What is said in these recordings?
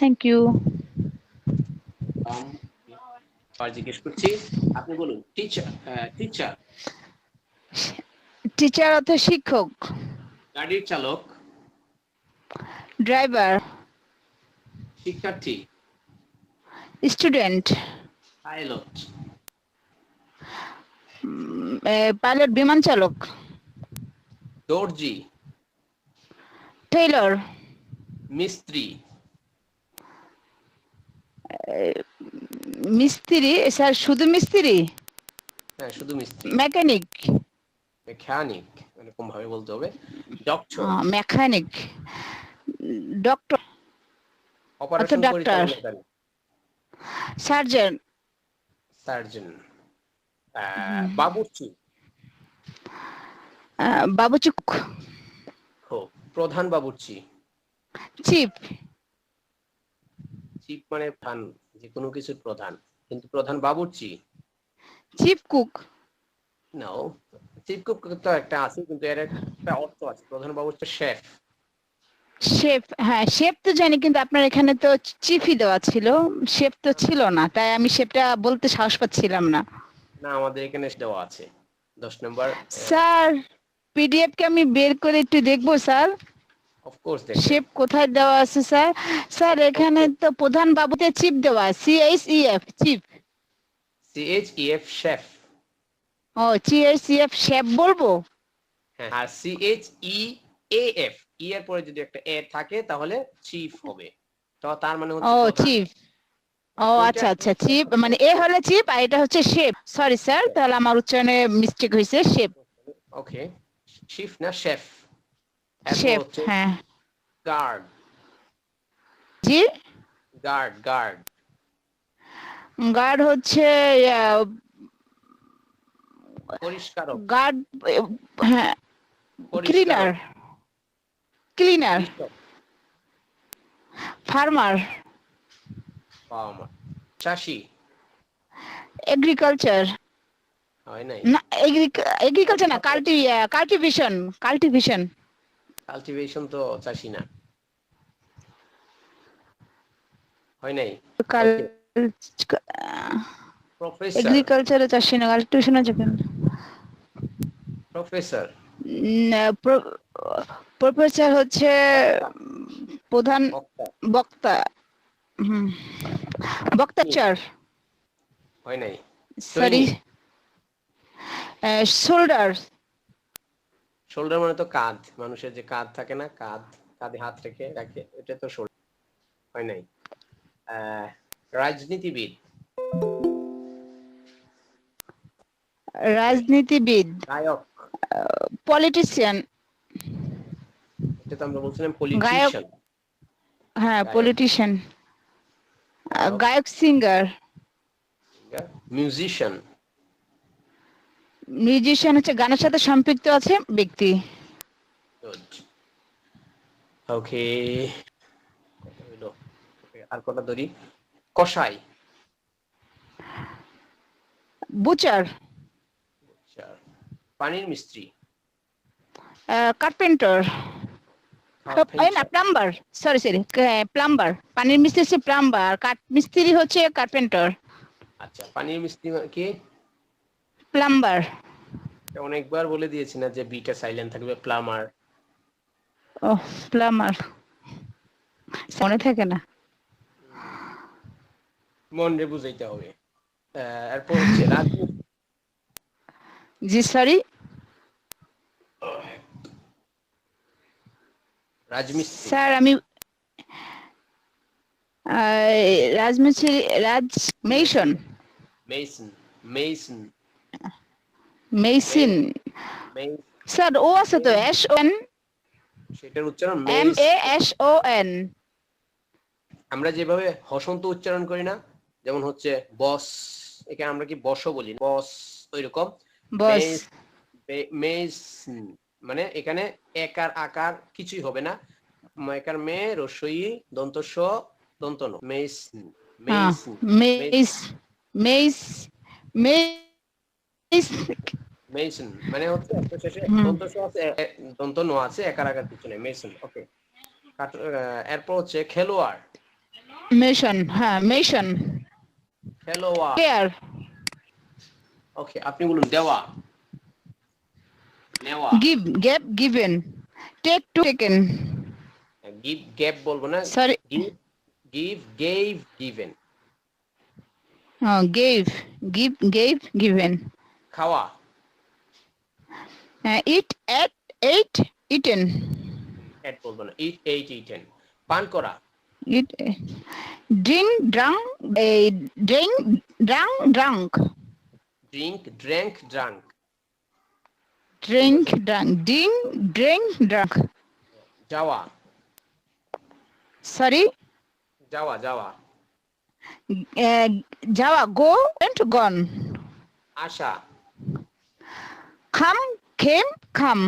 Thank you. আর জিজ্ঞেস করছি, আপনি বলুন টিচার। টিচার টিচার অর্থ শিক্ষক। গাড়ির চালক। ড্রাইভার। শিক্ষার্থী। স্টুডেন্ট। পাইলট। পাইলট বিমান চালক। দর্জি। টেইলর। মিস্ত্রি। মিস্ত্রি স্যার, শুধু মিস্ত্রি? হ্যাঁ, শুধু মিস্ত্রি। মেকানিক। মেকানিক এরকম ভাবে বলতে হবে। ডক্টর। মেকানিক। ডক্টর অর্থ অপারেশন ডাক্তার। পরিচালনাকারী। সার্জন। সার্জন। বাবুর্চি। বাবুচি কুক। প্রধান বাবুর্চি। চিফ। চিফ মানে প্রধান, যে কোনো কিছুর প্রধান, কিন্তু প্রধান বাবুর্চি। Chief cook. নাও, চিফ কুক তো একটা আছে, কিন্তু এর একটা অর্থ আছে। প্রধান বাবুর্চি শেফ। শেফ, হ্যাঁ শেফ তো জানি, কিন্তু আপনার এখানে তো চিফই দেওয়া ছিল, শেফ তো ছিল না, তাই আমি শেফটা বলতে সাহস পাচ্ছিলাম না। না, আমাদের এখানে দেওয়া আছে 10 নম্বর। স্যার, পিডিএফ কে আমি বের করে একটু দেখবো স্যার? অফ কোর্স দেখবেন। শেফ কোথায় দেওয়া আছে স্যার? স্যার এখানে তো প্রধান বাবুতে চিফ দেওয়া, CHEF চিফ। CHEF chef. ও CHEF শেফ বলবো? হ্যাঁ, আর CHEAF, ই এর পরে যদি একটা এ থাকে তাহলে চিফ হবে। তো তার মানে হচ্ছে ও প্রধান। চিফ। ও আচ্ছা আচ্ছা, চিফ মানে এ হলে চিফ আর এটা হচ্ছে শেফ। সরি স্যার, তাহলে আমার উচ্চারণে মিস্টেক হয়েছে। শেফ। ওকে, চিফ না শেফ। এরপর শেফ, হচ্ছে হ্যাঁ। গার্ড। জি। গার্ড গার্ড গার্ড হচ্ছে পরিষ্কারক। গার্ড, হ্যাঁ। ক্লিনার। পরিষ্কারক। ক্লিনার। কৃষক। ফার্মার। ফার্মার। চাষি। এগ্রিকালচার। হয় নাই। না, এগ্রিকালচার না, কাল্টিভেশন। কাল্টিভেশন। কাল্টিভেশন তো চাষি না। হয় নাই। ওকে। প্রফেসর। এগ্রিকালচারে চাষি না, কাল্টিভেশন আছে কেন? প্রফেসর। প্রফেসর হচ্ছে বক্তা। প্রধান বক্তা। বক্তা। হুম, বক্তাচার। হয় নাই। সরি, সৈনিক। শোল্ডার। শোল্ডার মানে তো কাঁধ, মানুষের যে কাঁধ থাকে না, কাঁধ, কাঁধে হাত রেখে রাখে, এটা তো শোল্ডার। হয় নাই। রাজনীতিবিদ। রাজনীতিবিদ। গায়ক। পলিটিশিয়ান। এটা তো আমরা বলছিলাম গায়ক, পলিটিশিয়ান। হ্যাঁ গায়ক। পলিটিশিয়ান। গায়ক। গায়ক, সিঙ্গার। মিউজিশিয়ান। মিউজিশিয়ান হচ্ছে গানের সাথে সম্পৃক্ত আছে ব্যক্তি। গুড। ওকে, কটা হইলো? আর কটা ধরি। কসাই। বুচার। পানির মিস্ত্রি। কার্পেন্টার। না, প্লাম্বার। Sorry sorry, plumber. পানির মিস্ত্রি হচ্ছে প্লাম্বার, কাঠ মিস্ত্রি হচ্ছে কার্পেন্টার। আচ্ছা, পানির মিস্ত্রি কি? প্লাম্বার। অনেকবার বলে দিয়েছি না যে বিটা সাইলেন্ট থাকবে। প্লামার। ও, প্লাম্বার মনে থাকে না। মনে বুঝাইতে হবে। এরপর হচ্ছে রাজমিস্ত্রি। জি সরি, রাজমিস্ত্রি। স্যার আমি রাজমিস্ত্রি, mason. Mason. Mason. Mason. Sir ও আছে তো, SON। সেটার উচ্চারণ মেস। MASON। আমরা যেভাবে হসন্ত উচ্চারণ করি না, যেমন হচ্ছে বস, এখানে আমরা কি বস বলি, বস, ওইরকম বস। মেস। মেস মানে এখানে একার আকার কিছুই হবে না। একার মে, রস্বই, দন্ত স, দন্ত ন। মেস। হ্যাঁ, মেস। মেস। মেস। মেস। মেসন মানে হচ্ছে একটা শেষে হুম। দন্ত স আছে, দন্ত ন আছে, একার আকার কিছু নেই। মেসন। ওকে। এরপর হচ্ছে খেলোয়াড়। মেশন, হ্যাঁ মেশন, খেলোয়া। প্লেয়ার, ওকে, আপনি বলুন দেওয়া, নেওয়া। Give, gave, given, take, took, taken, give, gave বলবো না, sorry, give, give, gave, given. Gave, give, gave, given, খাওয়া, ইট, এট, এইট, ইটেন, এট বলবো না, ইট, এইট, ইটেন। পান করা, eat, drink, drank, drink, drank, drank, drink, drank, drank. Drink, drank, drink, drink, drank, যাওয়া, sorry, যাওয়া, যাওয়া। যাওয়া, গো এন্ড গন, আসা, খাম, খেম, খাম,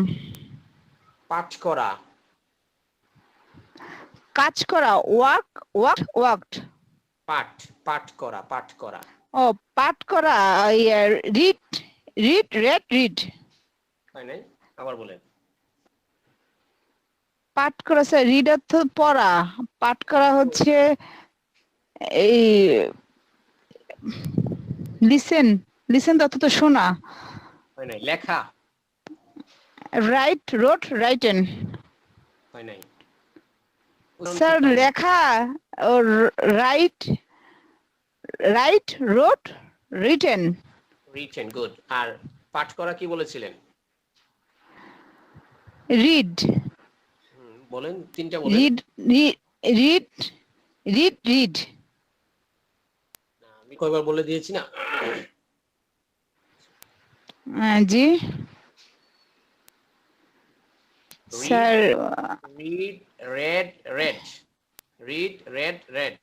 পাঠ করা, কাজ করা, ওয়ার্ক, ওয়ার্ক, ওয়ার্কড, পাঠ, পাঠ করা, পাঠ করা। ও পাঠ করা, রিড, রিড, রেড, রিড, হয় নাই, আবার বলেন। পাঠ করা স্যার, রিড অর্থ পড়া, পাঠ করা হচ্ছে এই লিসেন, লিসেন অর্থ তো শোনা, হয় নাই, লেখা। রাইট, রোট, রাইটেন, হয় নাই। স্যার লেখা, ও write, write, wrote, written, written, good. আর পাঠ করা কি বলেছিলেন? রিড, বলেন, তিনটা বলেন। রিড, রিড, রিড, রিড, আমি কয়বার বলে দিয়েছি না? জি sir, read, read, read. Read, read, read.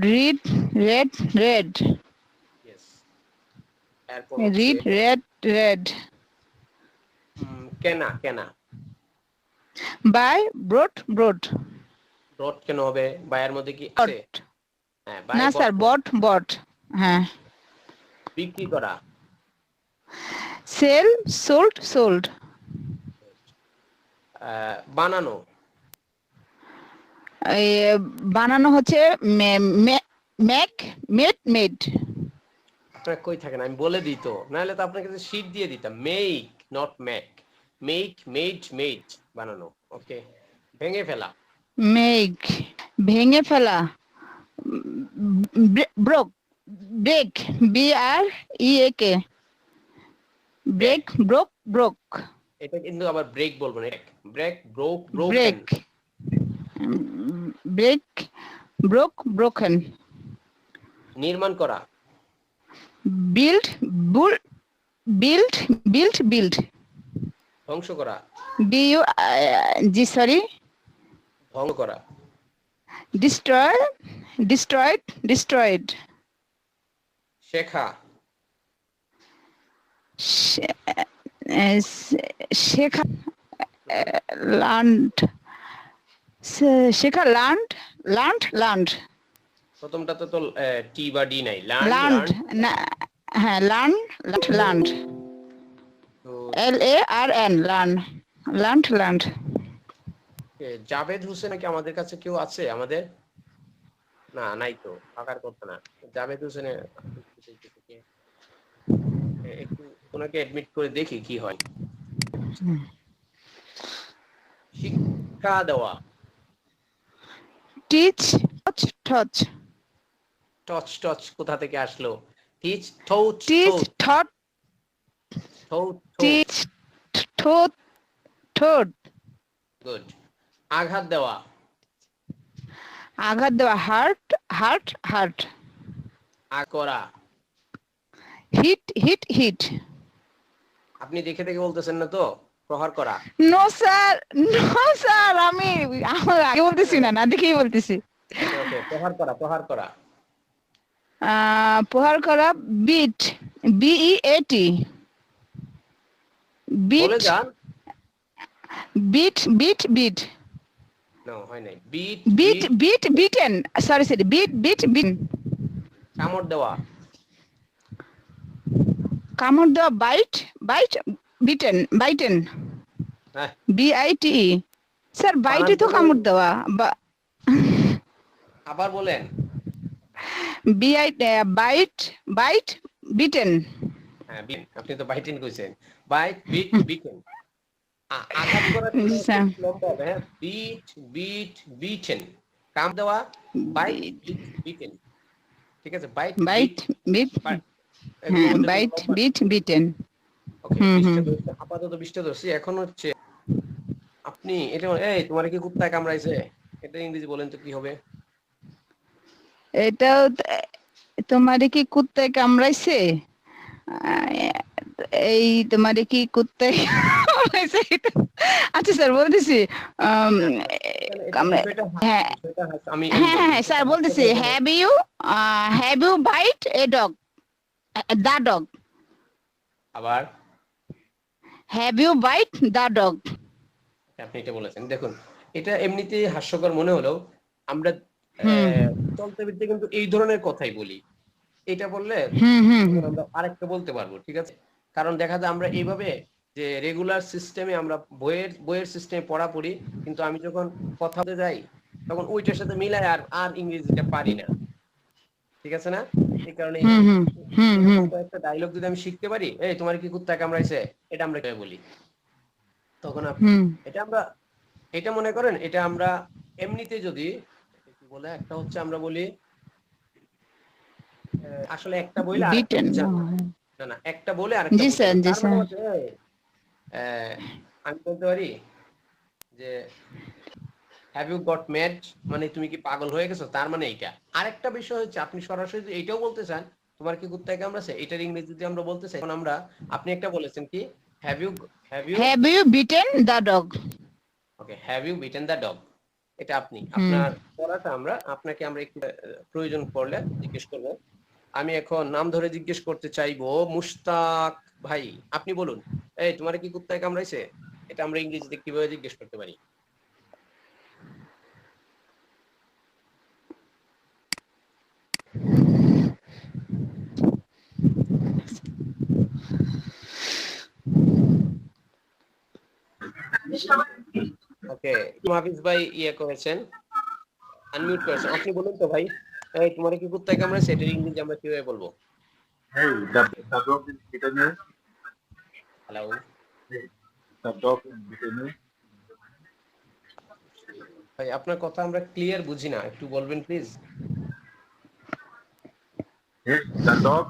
Read, read, read, yes. এরপর রিড, রেড, রেড, কেনা, কেনা। বাই, ব্রোড, ব্রোড, ব্রড কেন হবে? বায়ের মধ্যে কি আছে? হ্যাঁ, না স্যার, বট, বট, হ্যাঁ। বিক্রি করা, সেল, সোল্ড, সোল্ড, বানানো, বানানো হচ্ছে মেক, মেড, মেড, আপনার কই থাকেন? আমি বলে দিই তো, নাহলে তো আপনার কাছে শীট দিয়ে দিতাম। Make, not make. Make, made, made, বানানো। ওকে। ভেঙে ফেলা, মেক, ভেঙে ফেলা, broke, break, BREAK, break, broke, broke, এটা কিন্তু আবার ব্রেক বলবো না, break, broke, broken. Break, break, broke, broken, নির্মাণ করা, বিল্ড, বিল্ড, বিল্ড, বিল্ড, ধ্বংস করা, BU, জি সরি, ধ্বংস করা, destroy, destroyed, destroyed, শেখা, শেখা, লান্ড, শেখা, লান্ড, লান্ড, লান্ড, প্রথমটাতে তো টি বা ডি নাই। Learn, land, learn. না, হ্যাঁ, learn, land, LARN, learn, land, land, Javed Hossain কি আমাদের কাছে কেউ আছে? আমাদের না, নাই তো, ফাঁকার কথা না। জাভেদ হোসেনের একটু ওনাকে অ্যাডমিট করে দেখি কি হয়। শিক্ষা দেওয়া, teach, taught, taught, taught, taught কোথা থেকে আসলো? Teach, taught, teach, thought, taught, teach, ঠোঁট, ঠোঁট, গুড। আঘাত দেওয়া, আঘাত দেওয়া, হার্ট, হার্ট, হার্ট, করা। হিট, হিট, হিট, আপনি দেখে দেখে বলতেছেন না তো? প্রহার করা, নো স্যার, নো স্যার, আমি আগে বলতেছি না, না দেখেই বলতেছি। ওকে, প্রহার করা, প্রহার করা। প্রহার করা, বিট, BEAT, বিট, বলে যান। বিট, বিট, বিট, নো, হয় নাই। Beat, beat, beat, beaten, sorry sorry, beat, beat, beat, কামড় দেওয়া, কামড় দেওয়া, বাইট, বাইট, বিটেন, বাইটেন, হ্যাঁ, BITE, স্যার বাইটে তো কামড় দেওয়া, আবার বলেন। Bite bitten. হ্যাঁ, আপনি তো বাইটেন কইছেন। Bite, bit, bitten. আঘাত করার জি সময় একটু স্যার। লম্বা হবে, হ্যাঁ? Bit, beat, beaten. কাম দেওয়া, বাইট, বিট, বিটেন। ঠিক আছে? Bite, bit, bite bit. এগুলোর হ্যাঁ, মধ্যে কোনো বাইট লম্বা নেই। Bit bitten. ওকে, হুম 20টা হুম। ধরছি, আপাতত 20টা ধরছি। এখন হচ্ছে আপনি এটা, এই তোমার কি কুত্তায় কামড়াইছে? এটা ইংরেজি বলেন তো কি হবে? এটাও তোমারে কি কুত্তায় কামড়াইছে? এই তোমারে কি কুত্তায় কামড়াইছে? আচ্ছা স্যার বলতেছি। আম, আচ্ছা, এটা কামড়ে বিষয়টা হ্যাঁ বিষয়টা আমি হ্যাঁ বলি হ্যাঁ বিষয়টা স্যার বলতেছি, হাস্যকর হলে have you bite a dog, the dog, আবার have you bite the dog. আপনি এটা বলেছেন। দেখুন, এটা এমনিতেই হাস্যকর মনে হলেও আমরা হুম চলতে ফিরতে কিন্তু এই ধরনের কথাই বলি। এটা বললে হুম হুম তখন হুম। আমরা আরেকটা বলতে পারবো, ঠিক আছে? কারণ দেখা যায় আমরা এইভাবে যে রেগুলার সিস্টেমে আমরা বইয়ের সিস্টেমে পড়া পড়ি, কিন্তু আমি যখন কথা বলতে যাই তখন ওইটার সাথে মিলাই আর আর ইংরেজিটা পারি না, ঠিক আছে না? এই কারণে হুম হুম হুম এরকম হুম কয়েকটা ডায়লগ যদি আমি শিখতে পারি, এই তোমার কি কুত্তা কামড়াইছে, এটা আমরা কিভাবে বলি, তখন হুম। এটা আমরা, এটা মনে করেন এটা আমরা এমনিতে যদি কি বলে, একটা হচ্ছে আমরা বলি আসলে একটা বইলে আরেকটা বিটেন। বোঝানো হয়। না না, একটা বলে আরেকটা জি স্যার বোঝানো, জি তার মানে স্যার। হচ্ছে আহ, আমি বলতে পারি যে হ্যাভ ইউ গট ম্যাড, মানে তুমি কি পাগল হয়ে গেছো, তার মানে এইটা। আরেকটা বিষয় হচ্ছে আপনি সরাসরি যদি এইটাও বলতে চান তোমার কি কুত্তায় কামড়াছে, এটার ইংরেজি যদি আমরা বলতে চাই, এখন আমরা, আপনি একটা বলেছেন কি have you, have you, have you bitten the dog. Okay, have you bitten the dog. এটা আপনি হুম। আপনার পড়াটা আমরা আপনাকে আমরা একটু প্রয়োজন পড়লে জিজ্ঞেস করবো। আমি এখন নাম ধরে জিজ্ঞেস করতে চাইবো, মুশতাক ভাই, আপনি বলুন, এই তোমার কি কুত্তায় কামড়াইছে, এটা আমরা ইংরেজিতে কিভাবে জিজ্ঞেস করতে পারি? ওকে, হাফিজ ভাই ইয়ে করেছেন, আনমিউট করেছেন, আপনি বলুন তো ভাই, এই তোমার কি কুত্তায় কামড়াইছে, এটার ইংরেজি আমরা কিভাবে বলবো? Hey, the dog is bitten you. Hello, Hey, the dog is bitten you. ভাই আপনার কথা আমরা ক্লিয়ার বুঝি না, একটু বলবেন please. Hey, the dog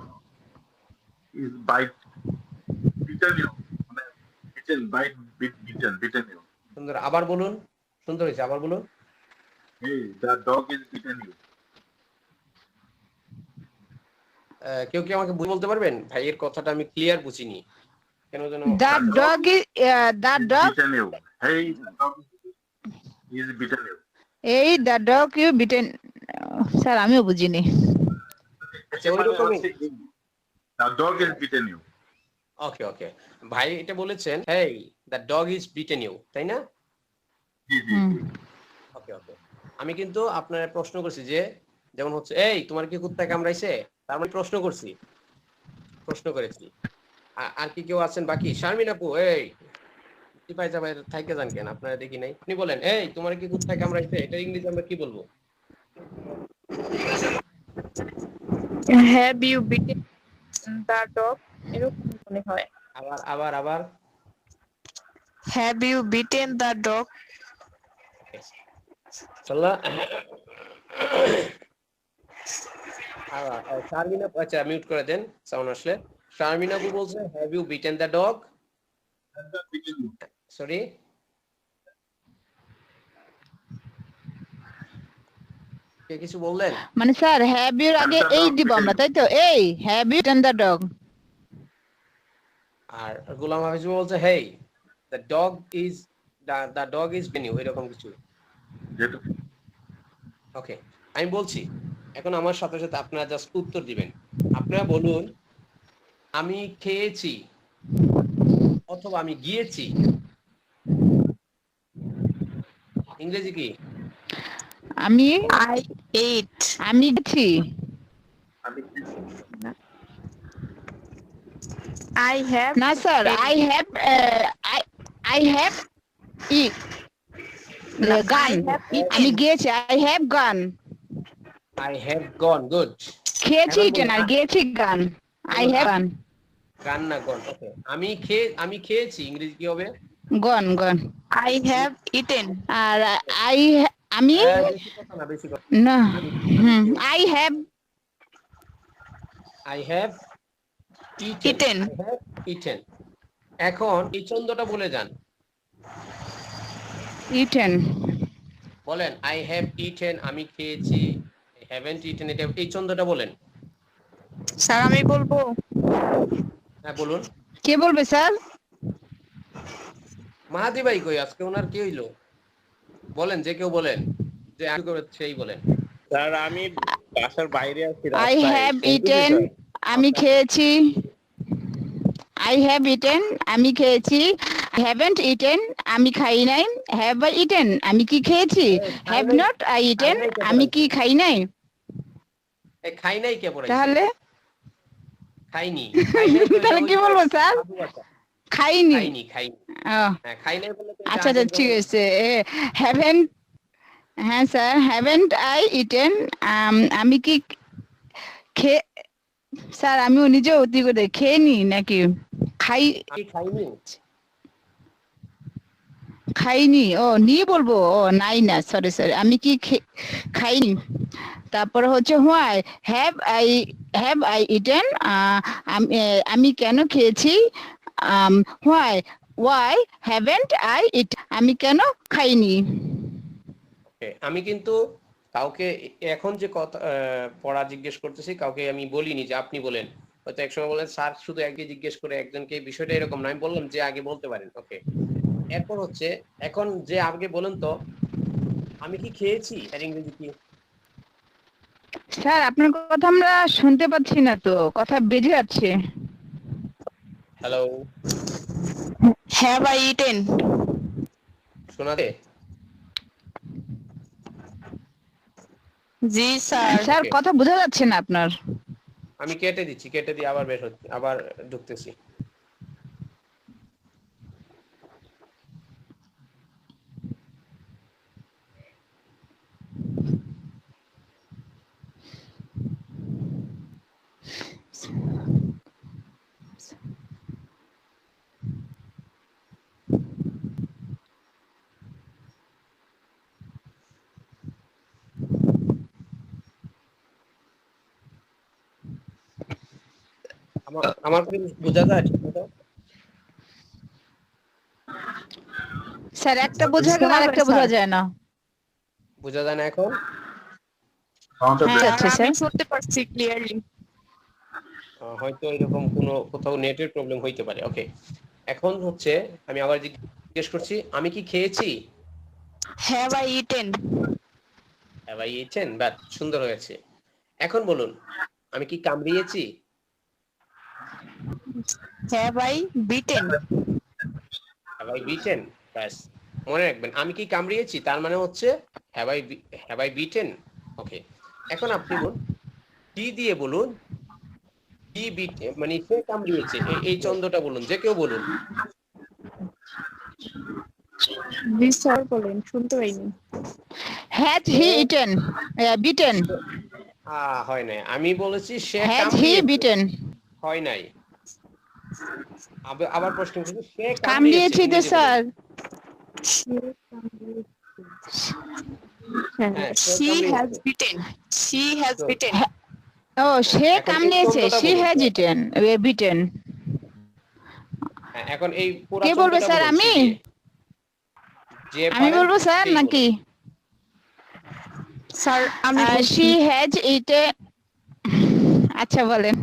is bitten you. মানে bitten, bitten you. সুন্দর, আবার বলুন, সুন্দর হয়েছে, আবার বলুন। Hey, the dog is bitten you. কেউ কি আমাকে বলতে পারবেন, ভাইয়ের কথাটা আমি ক্লিয়ার বুঝিনি, কেন যেন the The dog dog is, the is dog, bitten you. Hey, the dog is bitten you. এই the dog you bitten. Sir আমিও বুঝিনি। আচ্ছা মানে ওইরকমই। হচ্ছে এই, the dog is bitten you. ওকে ওকে, ভাই এটা বলেছেন, hey the dog is bitten you, তাই না? জি জি হুম। জি। ওকে ওকে, আমি কিন্তু আপনার প্রশ্ন করছি যে, যেমন হচ্ছে এই তোমার কি কুত্তায় কামড়াইছে, তার মানে প্রশ্ন করেছি। আর কি কেউ আছেন বাকি? শারমিন আপু, এই টিপাই চাপাই থাইকে যান কেন, আপনারা দেখি নাই, আপনি বলেন, এই তোমার কি কুত্তায় কামড়াইছে, এটা ইংরেজি আমরা কি বলবো? Have you bitten the dog, এরকম মনে হয়। আবার আবার আবার have you bitten the dog. চল্লা। শারমিন আপু, আচ্ছা মিউট করে দেন সাউন্ড আসলে। শারমিন আপু বলছে have you bitten the dog, And the bitten you. Sorry, কে কিছু বললেন? মানে স্যার হ্যাভ ইউর And আগে the এই dog দিব bitten আমরা, you. তাই তো? এই have you bitten the dog. আর গোলাম হাফিজ বলছে hey the dog is, the dog is been you, এরকম কিছু। যেটা ওকে, আমি বলছি, এখন আমার সাথে সাথে আপনারা জাস্ট উত্তর দিবেন। আপনারা বলুন আমি খেয়েছি অথবা আমি গিয়েছি, ইংরেজি কি? আমি আই এট। আমি গেছি। আমি আই হ্যাভ না স্যার আই হ্যাভ ই গান। আমি গিয়েছি, আই হ্যাভ গান। I have gone. Good. খেয়েছি এখন ইটেন বলুন, আর গিয়েছি গান। আই হ্যাভ গান। গান না গন। ওকে, আমি খেয়েছি ইংরেজি কি হবে? Gone gone. I have eaten. আর আই আমি বেশি কথা না, বেশি কথা। না I have I have eaten. Eaten. I have eaten. এখন এই ছন্দটা বলে যান, ইটেন। বলেন I have eaten, আমি খেয়েছি। I haven't eaten, এটা এই ছন্দটা বলেন। স্যার আমি বলবো। হ্যাঁ বলুন। কে বলবে স্যার? মাহাদি ভাই কই আজকে, ওনার কি হইলো? বলেন, যে কেউ বলেন, যে আগে করে সেই বলেন। স্যার আমি বাসার বাইরে আছি আই রাস্তায় হ্যাভ শুনতেছি ইটেন, স্যার। আমি খেয়েছি। আই হ্যাভ ইটেন, আমি খেয়েছি। হ্যাভেন্ট ইটেন, আমি খাই নাই। হ্যাভ আই ইটেন, আমি কি খেয়েছি? হ্যাভ নট আই ইটেন, আমি কি খাই নাই? এই খাই নাই কে পড়াইছে? তাহলে খাইনি। খাই নাই তো এটা তাহলে কি হইছে বলবো স্যার? সাধু ভাষা। খাইনি। খাইনি, খাইনি। ও, হ্যাঁ, খাই নাই বললে তো এটা আচ্ছা আচ্ছা আগের ঠিক কথা। আছে। হ্যাভেন্ট, হ্যাঁ স্যার, হ্যাভেন্ট আই ইটেন, আমি কি খেয়ে, স্যার আমিও নিজে অতি করে খেয়ে নি নাকি খাই? আমি খাইনি। খাইনি, ও নিয়ে বলবো, ও নাই না, সরি সরি, আমি কি খাইনি। তারপরে হচ্ছে হোয়াই হ্যাভ আই ইটেন, আমি কেন খেয়েছি? Why why haven't I eat, আমি কেন খাইনি? Okay, আমি কিন্তু কাউকে এখন যে কথা পড়া জিজ্ঞেস করতেছি, কাউকে আমি বলিনি যে আপনি বলেন। হয়তো একসময় বলেন স্যার শুধু একই জিজ্ঞেস করে একজনকে, বিষয়টা এরকম না। আমি বললাম যে আগে বলতে পারেন। ওকে, এরপর হচ্ছে এখন যে আগে বলেন তো, আমি কি খেয়েছি এর ইংরেজি কি? স্যার আপনার কথা আমরা শুনতে পাচ্ছি না তো, কথা বেজে যাচ্ছে। Hello, Have I eaten? শোনাতে? জি স্যার। Sir Okay. কথা বোঝা যাচ্ছে না আপনার। আমি কেটে দিচ্ছি, কেটে দিয়ে আবার বের হচ্ছে, আবার ঢুকতেছি। আমার কি বোঝা যায় ঠিক মতো? স্যার একটা বোঝা গেল আর একটা বোঝা যায় না। বোঝা যায় না এখন? সাউন্ডটা হ্যাঁ, ব্রেক। আচ্ছা, আমি স্যার। শুনতে পারছি ক্লিয়ারলি। হয়তো এরকম কোনো কোথাও নেটের প্রবলেম হইতে পারে। ওকে, এখন হচ্ছে আমি আবার জিজ্ঞেস করছি, আমি কি খেয়েছি? Have I eaten? Have I eaten? But সুন্দর হয়েছে। এখন বলুন, আমি কি কামড়িয়েছি? Have I beaten? Have I beaten? ব্যাস, মনে রাখবেন, আমি কি কামড়িয়েছি তার মানে হচ্ছে হ্যাভ আই বিটেন। ওকে, এখন আপনি বলুন, কি দিয়ে বলুন, কি বিট মানে সে কামড়িয়েছে, এই চন্দ্রটা বলুন, যে কেউ বলুন। জি স্যার বলেন, শুনতে পাইনি। Has he eaten, beaten. হয় নাই, আমি বলেছি সে হ্যাজ হি কামড়িয়েছে, বিটেন। হয় নাই। আবার প্রশ্ন করছি, সে কামড়িয়েছি তো ইংরেজি বলুন। স্যার। হ্যাঁ, সে She কামড়িয়েছে। has beaten. She has তো beaten. ও সে এখন এই কামড়িয়েছে, চন্দ্রটা শি বলুন। Has eaten, beaten. হ্যাঁ, এখন এই পুরো কে বলবে চন্দ্রটা স্যার? বলুন, আমি? কি দিয়ে? যে আমি পারেন বলবো স্যার সেই নাকি? স্যার আমি বলছি। She has eaten. আচ্ছা বলেন।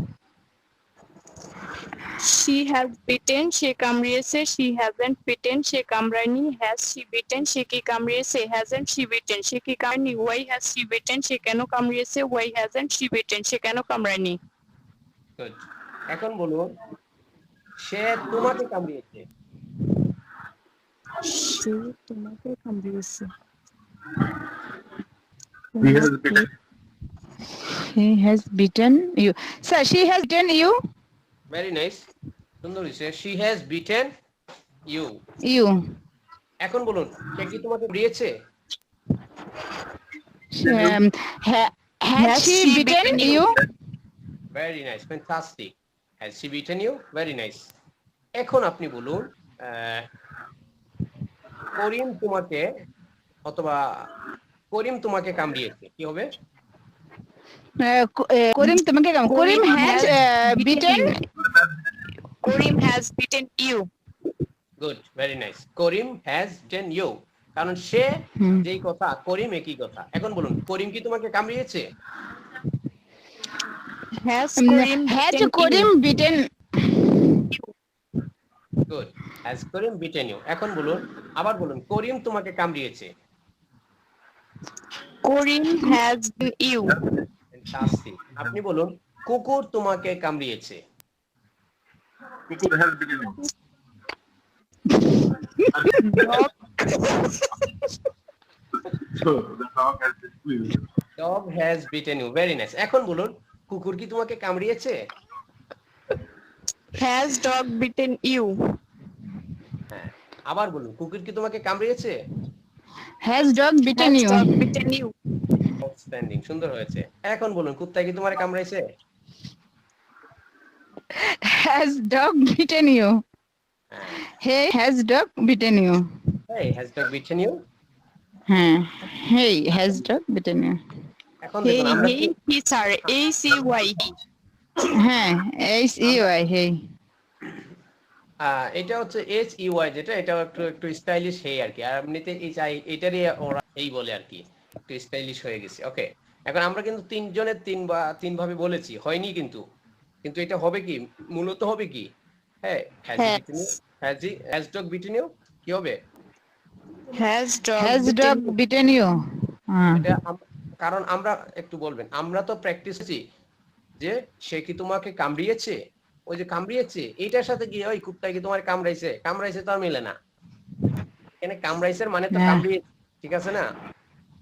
She has beaten, say কামড়িয়েছে। She hasn't beaten, say কামড়ায়নি। Has she beaten, সে কি কামড়িয়েছে। Hasn't she beaten, সে কি কামড়ায়নি। Why has she beaten, সে কেন কামড়িয়েছে। Why hasn't she beaten, সে কেন কামড়ায়নি। Good. এখন বলুন, সে তোমাকে কামড়িয়েছে। সে তোমাকে কামড়িয়েছে। He has beaten. He has beaten you. Sir, she has beaten you. Very nice. সুন্দর হয়েছে, she has beaten you. You. এখন বলুন, সে কি তোমাকে কামড়িয়েছে? Um, Has she beaten you? Very nice, fantastic. Has she bitten you, very nice. এখন আপনি বলুন করিম তোমাকে অথবা করিম তোমাকে কামড়িয়েছে, কি হবে? করিম তোমাকে Karim has beaten Karim has beaten you. Good, very nice. Karim has bitten you, কারণ সে যেই কথা করিম একই কথা। এখন বলুন করিম কি তোমাকে কামড়িয়েছে? Has Karim has beaten Karim you? beaten good, has Karim bitten you. এখন বলুন, আবার বলুন করিম তোমাকে কামড়িয়েছে। Karim has beaten you. Fantastic. আপনি বলুন কুকুর তোমাকে কামড়িয়েছে। Kukur has bitten you. Dog, So the dog has bitten you. Dog has bitten you, very nice. এখন বলুন কুকুর কি তোমাকে কামড়িয়েছে? has dog beaten you? হ্যাঁ, আবার বলুন কুকুর কি তোমাকে কামড়িয়েছে? has dog beaten Has you? dog beaten you? Outstanding, সুন্দর হয়েছে। এখন বলুন কুত্তা কি তোমাকে কামড়াইছে? has dog beaten you? হ্যাঁ, Hey, has dog beaten you? এই হ্যাজ ডগ বিটেন ইউ। হ্যাঁ, hey, has dog beaten you? এখন Hey, দেখুন আমরা hey, he, sorry, ACY. হ্যাঁ, HEY, hey. এটা হচ্ছে HEY, যেটা এটাও একটু একটু স্টাইলিশ হেই আর কি। আর এমনিতে এটারই ওরা এই বলে আর কি, একটু স্টাইলিশ হয়ে গেছে। ওকে, এখন আমরা কিন্তু তিনজনের তিন ভাবে বলেছি, হয়নি কিন্তু। কিন্তু এটা হবে কি, মূলত হবে কি, হ্যাঁ, হ্যাজ ডগ বিটেন ইউ কি হবে? Has dog Has beaten dog you? beaten you? এটা কারণ আমরা একটু বলবেন, আমরা তো প্র্যাকটিস করেছি যে সে কি তোমাকে কামড়িয়েছে, ওই যে কামড়িয়েছে এইটার সাথে কি ওই কুত্তা কি তোমার কামড়াইছে তো আর মিলে না। এখানে কামড়াইছের মানে তো হ্যাঁ। কামড়িয়েছে, ঠিক আছে না?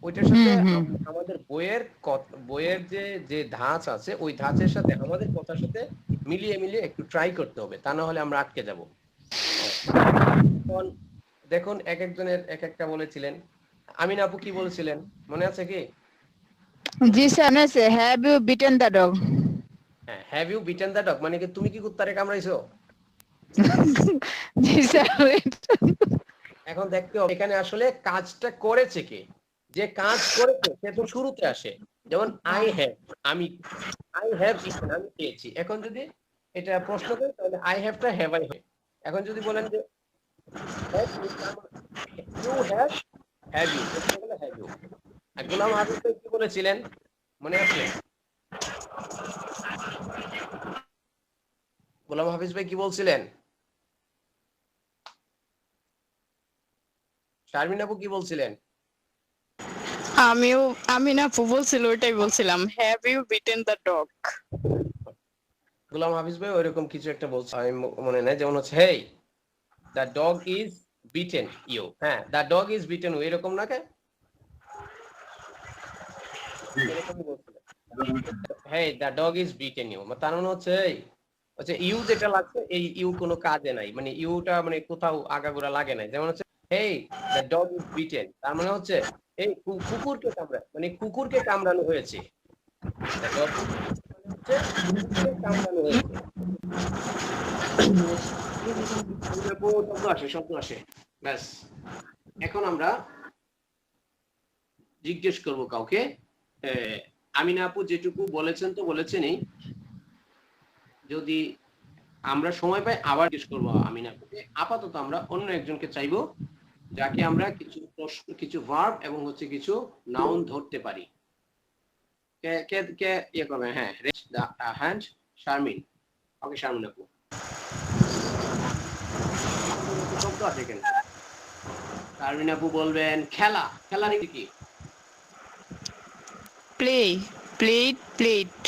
ওইটার সাথে হুম। আমাদের বইয়ের যে ধাঁচ আছে ওই ধাঁচের সাথে আমাদের কথার সাথে মিলিয়ে একটু ট্রাই করতে হবে, তা না হলে আমরা আটকে যাব। এখন দেখুন এক একজনের এক একটা বলেছিলেন। আমিন আপু কি বলেছিলেন মনে আছে কি? জি sir, have you beaten the dog? হ্যাঁ, have you bitten the dog মানে কি তুমি কি কুত্তারে কামড়াইছো? জি স্যার, এখন দেখতে হবে এখানে আসলে কাজটা করেছে কে। যে কাজ করেছে সে তো শুরুতে আসে, যেমন আই হ্যাভ ইটেন, আমি খেয়েছি। এখন যদি এটা প্রশ্ন করি তাহলে আই হ্যাভটা হ্যাভ আই হয়। এখন যদি বলেন যে you have you, have you. আর গোলাম হাফিজ ভাই কি বলেছিলেন মনে আছে? গোলাম হাফিজ ভাই কি বলছিলেন? শারমিন আপু কি বলছিলেন? আমি না বলছিল, ওইটাই বলছিলাম, have you beaten the dog? গোলাম হাফিজ ভাই ওইরকম কিছু একটা বলছে, আমি মনে নাই। যেমন হচ্ছে hey the dog is bitten you, হ্যাঁ the dog is bitten you, এরকম না কে? Hey the dog is bitten you, তার মানে হচ্ছে ইউ যেটা লাগছে এই ইউ কোনো কাজে নাই, মানে ইউটা মানে কোথাও আগাগোড়া লাগে নাই। যেমন হচ্ছে hey the dog is beaten, তার মানে হচ্ছে এই কুকুরকে কামড়ানো হয়েছে। The dog হচ্ছে কুকুরকে কামড়ানো হয়েছে। শব্দ আসে ব্যাস। এখন আমরা জিজ্ঞেস করব কাউকে। আমিনা আপু যেটুকু বলেছেন তো বলেছেনই, যদি আমরা সময় পাই আবার জিজ্ঞেস করবো আমিনা আপুকে। আপাতত আমরা অন্য একজনকে চাইবো যাকে আমরা কিছু প্রশ্ন, কিছু ভার্ব এবং হচ্ছে কিছু নাউন ধরতে পারি। কে কে ইয়ে করবে? হ্যাঁ, রেজ দ্য হ্যান্ড শারমিন। ওকে শারমিন আপু, শব্দ আছে কেন? শারমিন আপু বলবেন খেলা। খেলা কি? Play, played, played.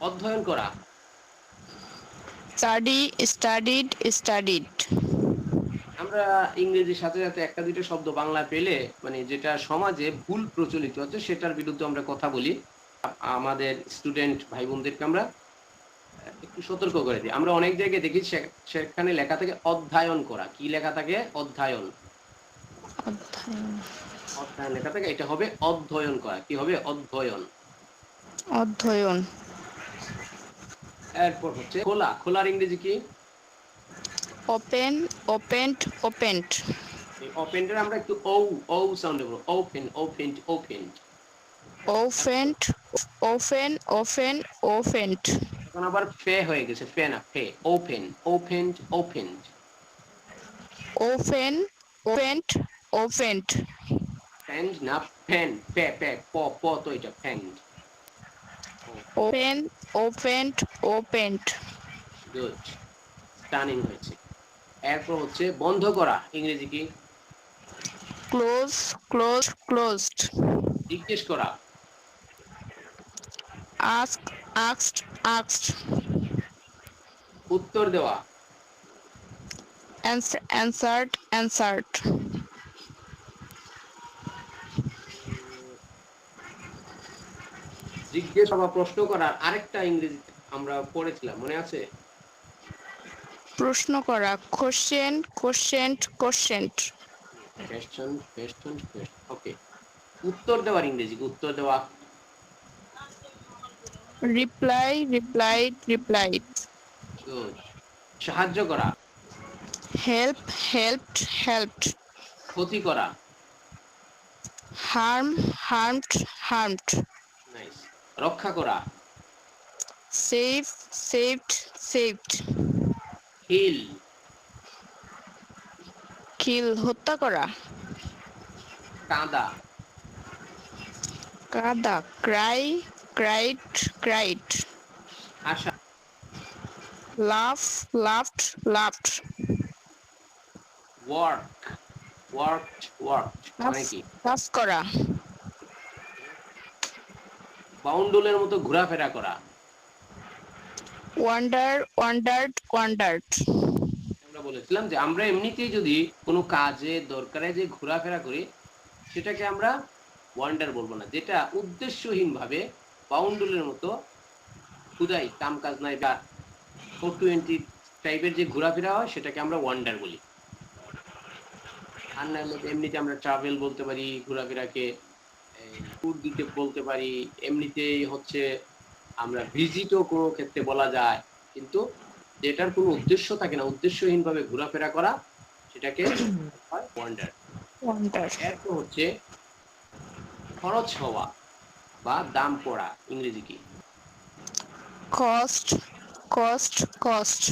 অধ্যয়ন করা। Study, studied, studied. আমরা ইংরেজির সাথে সাথে একটা দুইটা শব্দ বাংলা পেলে মানে যেটা সমাজে ভুল প্রচলিত হচ্ছে সেটার বিরুদ্ধে আমরা কথা বলি। আমাদের স্টুডেন্ট ভাই বোনদেরকে আমরা একটু সতর্ক করে দিই। আমরা অনেক জায়গায় দেখি সেখানে লেখা থাকে অধ্যয়ন করা। কি লেখা থাকে? অধ্যয়ন। অধ্যয়ন লেখা থাকে, এটা হবে অধ্যয়ন করা। কি হবে? অধ্যয়ন। অধ্যয়ন। এরপর হচ্ছে খোলা। খোলার ইংরেজি কি? Open, opened, opened. এই ওপেনটা আমরা একটু ও ও সাউন্ডে বলবো। Open, opened, opened. Opened, open, open, opened. এখন আবার ফে হয়ে গেছে, ফে না ফে। Open, opened, opened. Open, opened, opened. ফ্যান্ড না ফ্যান, ফে ফে প প তো এটা ফ্যান্ড। Open, opened, opened. Good, stunning হয়েছে। এরপর হচ্ছে বন্ধ করা, ইংরেজি কি? Close, close, closed. জিজ্ঞেস করা, আস্ক, আস্কড, আস্কড। উত্তর দেওয়া, অ্যানসার্ড, অ্যানসার্ড। জিজ্ঞেস বা প্রশ্ন করার আরেকটা ইংরেজি আমরা পড়েছিলাম, মনে আছে? প্রশ্ন করা, question, questioned, questioned. Question, question, question. Okay. উত্তর দেওয়ার ইংরেজি কি? উত্তর দেওয়া, রিপ্লাই, রিপ্লাইড, রিপ্লাইড। গুড। সাহায্য করা, হেল্প, হেল্পড, হেল্পড। ক্ষতি করা, হার্ম, হার্মড, হার্মড। নাইস। রক্ষা করা, সেভ, সেভড, সেভড। হিল, কিল, হত্যা করা। কাঁদা, কাদা, ক্রাই, ক্রাইড, ক্রাইড। হাসা, লাফ, laughed, laughed. Work, worked, worked মানে কি? কাজ করা। বাউন্ডুলের মতো ঘোরাফেরা করা। Wonder, wandered, wandered. আমরা বলেছিলাম যে আমরা এমনিতেই যদি কোনো কাজে দরকারে যে ঘোরাফেরা করি, সেটাকে আমরা ওয়ান্ডার বলবো না। যেটা উদ্দেশ্যহীন ভাবে বাউন্ডুলের মতো খুদাই কাম কাজ নাই বা 420 টাইপের যে ঘোরাফেরা হয়, সেটাকে আমরা ওয়ান্ডার বলি। আর না এমনিতে আমরা ট্রাভেল বলতে পারি, ঘোরাফেরাকে ট্যুর দিতে বলতে পারি। এমনিতেই হচ্ছে আমরা ভিজিটও কোনো ক্ষেত্রে বলা যায়, কিন্তু যেটার কোনো উদ্দেশ্য থাকে না, উদ্দেশ্যহীন ভাবে ঘোরাফেরা করা, সেটাকে হয় ওয়ান্ডার। ওয়ান্ডার। এরপর হচ্ছে খরচ হওয়া বা দাম পড়া, ইংরেজি কি? Cost, cost, cost.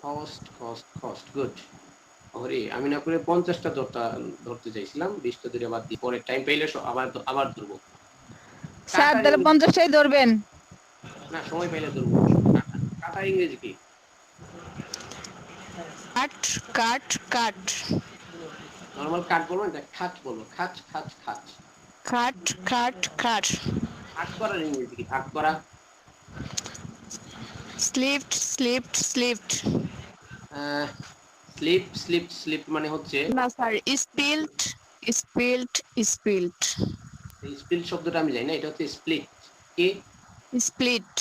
Cost, cost, cost. Good. ওরে, আমি না করে 50টা ধরতে চাইছিলাম, 20টা ধরে বাদ দিই। পরে টাইম পাইলে আবার ধরবো। স্যার তাহলে 50টাই ধরবেন। না, সময় পাইলে ধরবো। কাটা, কাটার ইংরেজি কি? কাট, কাট, কাট। নরমাল কাট বলবো না, খাট বলবো। খাট, খাট, খাট। কাট, কাট, কাট। ভাগ করার ইংরেজি কি? ভাগ করা, slipped, slipped, slipped. Slip, slip, slip মানে হচ্ছে না sir, spilled, spilled, spilled. Spill শব্দটা আমি জানি না, এটা হচ্ছে স্প্লিট। কি? Split.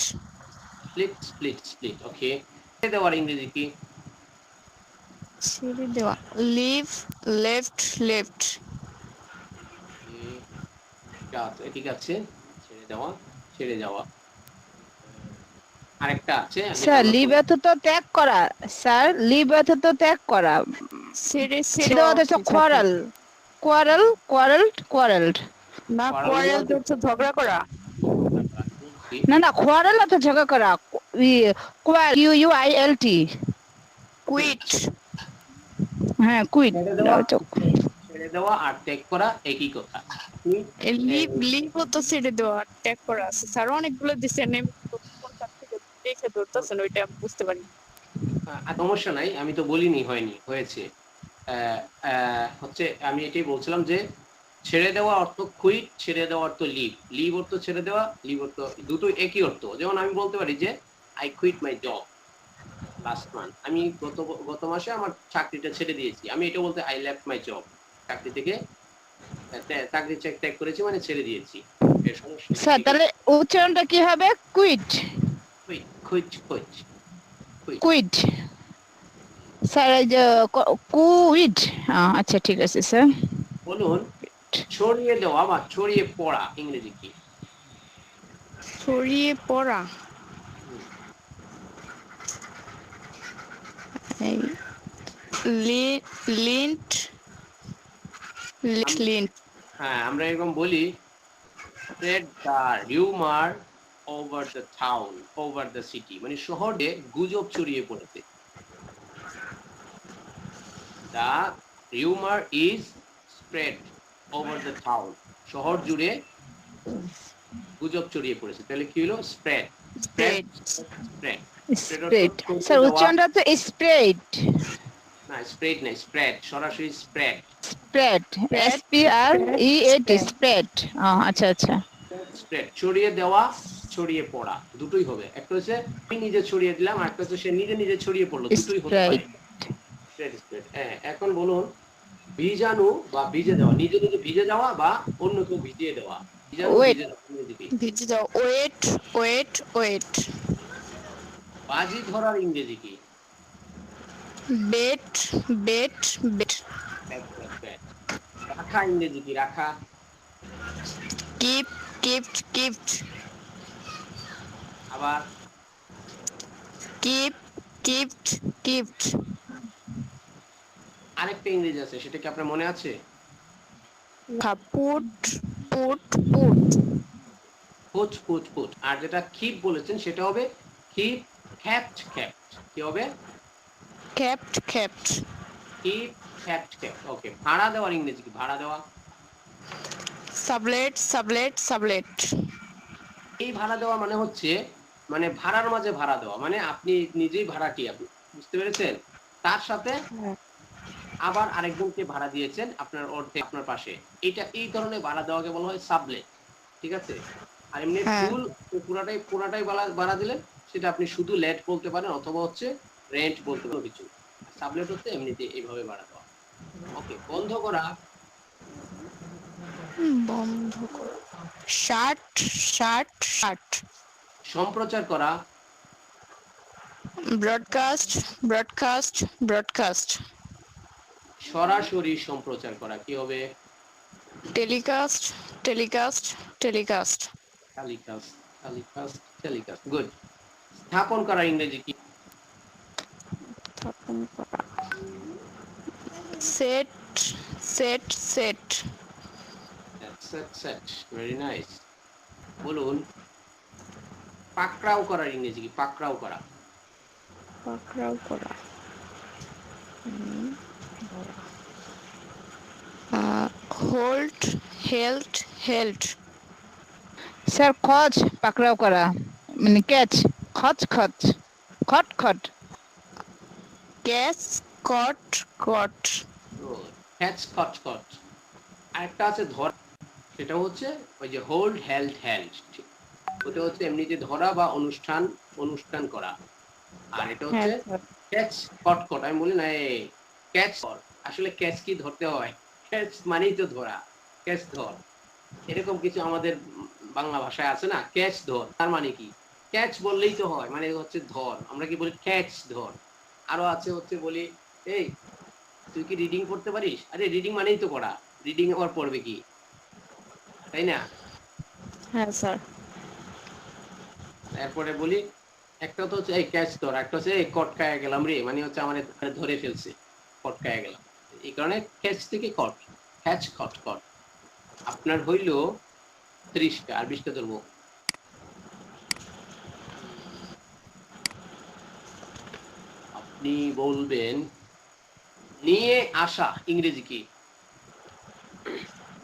Split, split, split. Okay. দেওয়ার ইংরেজি কি? ছেড়ে দেওয়া, লিভ, লেফট, লেফট। ঠিক আছে, ছেড়ে দেওয়া, ছেড়ে যাওয়া। আরেকটা আছে স্যার লিভ অর্থ ত্যাগ করা। স্যার লিভ অর্থ ত্যাগ করা। ছেড়ে, ছেড়ে ছেড়ে দেওয়া হচ্ছে কোয়ারেল, কোয়ারেল, কোয়ারেলড, কোয়ারেলড। না, কোয়ারেল হচ্ছে ঝগড়া করা। না না, কোয়ারেল অর্থ ঝগড়া করা। U U I L T. Quit. হ্যাঁ, কুইট। ছেড়ে দেওয়া আর ত্যাগ করা একই কথা। লিভ, লিভ তো ছেড়ে দেওয়া, ট্যাগ করা আছে স্যার, অনেকগুলো দিচ্ছেন, কোনটা থেকে দেখে ধরতেছেন ওইটা আমি বুঝতে পারি। সমস্যা নাই, আমি তো বলিনি হয়নি, হয়েছে। হচ্ছে আমি এটাই বলছিলাম যে ছেড়ে দেওয়া অর্থ কুইট, ছেড়ে দেওয়া অর্থ লিভ। লিভ অর্থ ছেড়ে দেওয়া, লিভ অর্থ, দুটোই একই অর্থ। যেমন আমি বলতে পারি যে I quit my job last month. আমি গত মাসে আমার চাকরিটা ছেড়ে দিয়েছি। আমি এটা বলতে আই লেফট মাই জব, চাকরি থেকে চাকরি ত্যাগ করেছি মানে ছেড়ে দিয়েছি। এর সমস্যা স্যার তাহলে উচ্চারণটা কি হবে? Quit, quit, quit, quit, quit. Sir এই যে কুইট। আচ্ছা ঠিক আছে স্যার। বলুন ছড়িয়ে দেওয়া বা ছড়িয়ে পড়া ইংরেজি কি? ছড়িয়ে পড়া, এই লিন্ট, আম- লিন্ট। হ্যাঁ, আমরা এরকম বলি spread the rumor over the town, over the city, মানে শহরে গুজব ছড়িয়ে পড়েছে। The rumor is spread over the town, শহর জুড়ে গুজব ছড়িয়ে পড়েছে। তাহলে কি হলো? Spread. Spread, spread, spread, spread অর্থ স্প্রেড। ছড়িয়ে স্যার দেওয়া। উচ্চারণটা তো স্প্রেড। না, স্প্রেড না, স্প্রেড, সরাসরি spread. Spread, spread, SPREAD, spread. Spread. আচ্ছা আচ্ছা। স্প্রেড, ছড়িয়ে দেওয়া, ছড়িয়ে পড়া, দুটোই হবে। একটা হচ্ছে আমি নিজে ছড়িয়ে দিলাম, আর একটা হচ্ছে সে নিজে নিজে ছড়িয়ে পড়লো, দুটোই হতে স্প্রেড। পারে। Spread, spread. হ্যাঁ, এখন বলুন বীজাণু বা ভিজে দেওয়া, নিজে নিজে ভিজে যাওয়া বা অন্য কেউ ভিজিয়ে দেওয়া। বীজাণু ওয়েট, ভিজে দেওয়া ইংরেজি কি? ভিজে যাও, ওয়েট, ওয়েট, ওয়েট। বাজি ধরার ইংরেজি কি? Bet, bet, bet. Bat, bat, bat. রাখা ইংরেজি কি? রাখা। Keep, keeped, keeped. আবার কিপ, কিপড, কিপড। আরেকটা ইংরেজি আছে, সেটা কি আপনার মনে আছে? Put, put, put. Put, put, put. আর যেটা কিপ বলেছেন সেটা হবে কিপ, ক্যাপ্ট, ক্যাপ্ট। কি হবে? Kept, kept. Keep, kept, kept. Okay, ভাড়া দেওয়ার ইংরেজি কি? ভাড়া দেওয়া। Sublet, sublet, sublet. এই ভাড়া দেওয়া মানে হচ্ছে মানে ভাড়ার মাঝে ভাড়া দেওয়া, মানে আপনি নিজেই ভাড়াটিয়া, বুঝতে পেরেছেন? তার সাথে আবার আরেকজনকে ভাড়া দিয়েছেন আপনার অর্থে, আপনার পাশে। এটা, এই ধরনের ভাড়া দেওয়াকে বলা হয় সাবলেট। ঠিক আছে? আর এমনি হ্যাঁ। ফুল পুরাটাই ভাড়া দিলেন, সেটা আপনি শুধু লেট বলতে পারেন অথবা হচ্ছে রেন্ট বলতে পারেন কিছু। সাবলেট হচ্ছে এমনিতে এইভাবে ভাড়া দেওয়া। ওকে, বন্ধ করা। বন্ধ করো। Shirt, shirt, shirt. সম্প্রচার করা। Broadcast, broadcast, broadcast. সরাসরি সম্প্রচার করা কি হবে? Telecast, telecast, telecast. Telecast, telecast, telecast. Good. স্থাপন করা ইংরেজি কি? স্থাপন করা। Set, set, set. Set, set. Very nice. বলুন পাকড়াও করার ইংরেজি কি? পাকড়াও করা। পাকড়াও করা। Hold, held, held. স্যার খচ, পাকড়াও করা, মানে ক্যাচ, খচ খচ, খট খট। ক্যাচ, কট, কট। ক্যাচ, কট, কট। আরেকটা আছে ধর, সেটা হচ্ছে ওই যে হোল্ড, হেল্ড, হেল্ড। ওটা হচ্ছে এমনিতে ধরা বা অনুষ্ঠান, অনুষ্ঠান করা। আর এটা হ্যাঁ হচ্ছে স্যার। ক্যাচ, কট, কট। আমি বলি না এই ক্যাচ কর, আসলে ক্যাচ কি ধরতে হয়? ক্যাচ মানেই তো ধরা, ক্যাচ ধর। এরকম কিছু আমাদের বাংলা ভাষায় আছে না, ক্যাচ ধর, তার মানে কি? ক্যাচ বললেই তো হয়, মানে হচ্ছে ধর। আমরা কি বলি? ক্যাচ ধর। আরো আছে হচ্ছে বলি এই তুই কি রিডিং পড়তে পারিস? আরে রিডিং মানেই তো পড়া, রিডিং আবার পড়বে কি? তাই না? হ্যাঁ স্যার। এরপরে বলি একটা তো হচ্ছে এই ক্যাচ ধর, একটা হচ্ছে এই কটকায় গেলাম রে, মানে হচ্ছে আমার ধরে ফেলছে, কটকায় গেলাম। এই কারণে ক্যাচ থেকে কট, ক্যাচ, কট, কট। আপনার হইল 30টা, আর 20টা ধরবো। আপনি বলবেন নিয়ে আসা ইংরেজি কি?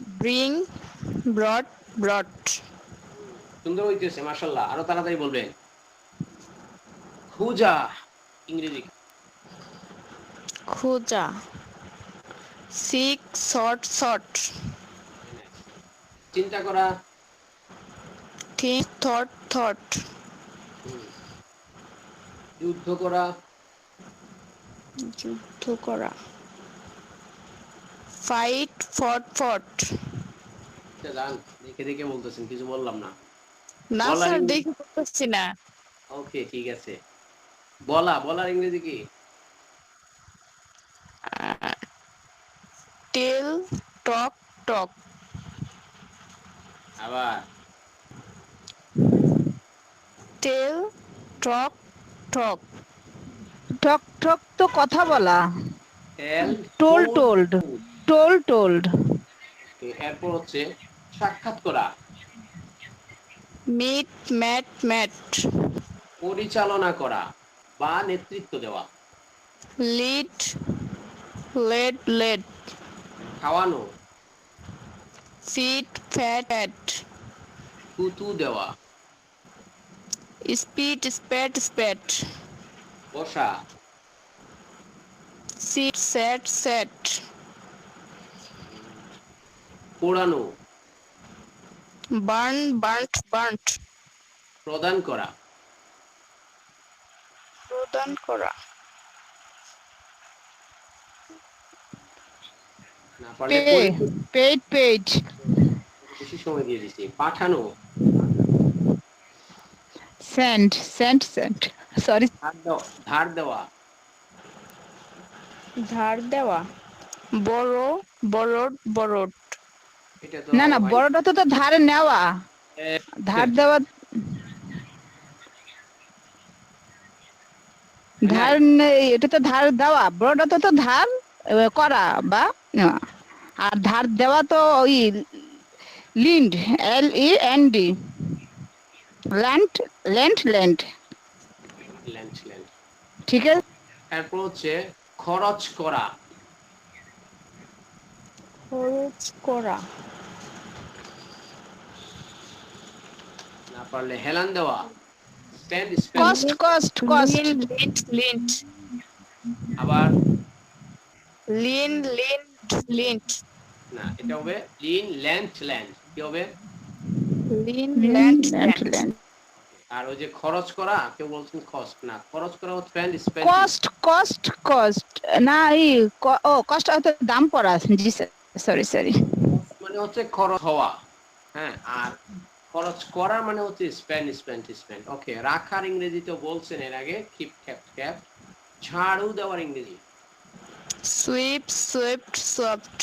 Bring, brought, brought. সুন্দর হইতেছে, মাশাআল্লাহ। আরো তাড়াতাড়ি বলবেন। খুঁজা ইংরেজি কি? খোঁজা। Seek, sought, sought. Very nice. চিন্তা করা। Think, thought, thought. হুম। যুদ্ধ করা। যুদ্ধ করা। ফাইট, ফট, ফট। জান, দেখে দেখে বলতেছেন, কিছু বললাম না। না বলার স্যার, ইংরেজি। দেখে করতেছি না। ওকে, ঠিক আছে। বলার ইংরেজি কি? টেল, টক, talk. আবার Tell, talk, talk. টক টক তো কথা বলা। টেল, টোল্ড টোল্ড টোল্ড টোল্ড এরপর হচ্ছে সাক্ষাৎ করা, Meet, met, met. পরিচালনা করা বা নেতৃত্ব দেওয়া, Lead, led, led. খাওয়ানো, Feed, fed, fed. থুতু দেওয়া, Spit, spat, spat. বসা, Sit, sat, sat. পোড়ানো, Burn, burnt, burnt. প্রদান করা, প্রদান করা। না পারলে পে পেইড পেইড বেশি সময় দিয়ে দিচ্ছি, পাঠানো, সেন্ড সেন্ড সেন্ড সরি ধার দেওয়া, ধার দেওয়া। borrow, borrowed, borrowed. এটা তো না না হয়। বড়টা তো তো ধার নেওয়া, ধার দেওয়া, ধার এটা তো ধার দেওয়া, বড়টা তো তো ধার করা বা নেওয়া। আর ধার দেওয়া তো ওই leaned, LEND, land land land, land land. ঠিক আছে। এরপর হচ্ছে খরচ করা, খরচ করা। না পারলে হেলান দেওয়া, spend cost cost cost Lean, lint, lint. আবার Lean, lint, lint. না, এটা হবে লিন ল্যান্ড ল্যান্ড, কি হবে? Lean, lend lent, lend lent. Lend আর ওই যে খরচ করা, কেউ বলছেন কস্ট, না খরচ করা হচ্ছে spend spend, cost cost cost না এই ও কস্ট হয়তো দাম পড়া, জি সরি সরি। মানে হচ্ছে খরচ হওয়া, হ্যাঁ, আর খরচ করা মানে হচ্ছে স্পেন্ড স্পেন্ড স্পেন্ড। ওকে, রাখার ইংরেজিতে বলছেন এর আগে, কিপ কেপ্ট কেপ্ট। ঝাড়ু দেওয়ার ইংরেজি Sweep, swept, swept.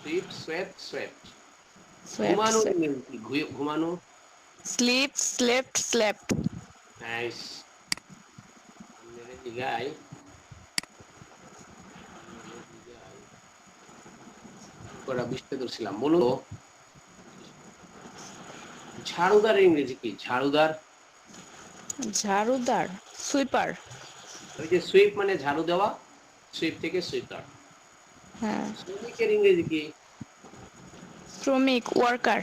Sweep swept swept. Swept, ঘুমানো swept. ইংরেজি ঘুমানো, Sleep, slept, slept. নাইস। ইংরেজি গাই করা বুঝতে ধরছিলাম, বলো তো, ঝাড়ুদার ইংরেজি কি? ঝাড়ুদার, ঝাড়ুদার। সুইপার। ওই যে সুইপ মানে ঝাড়ু দেওয়া, সুইপ থেকে সুইপার। হ্যাঁ। শ্রমিকের ইংরেজি কি? শ্রমিক, ওয়ার্কার।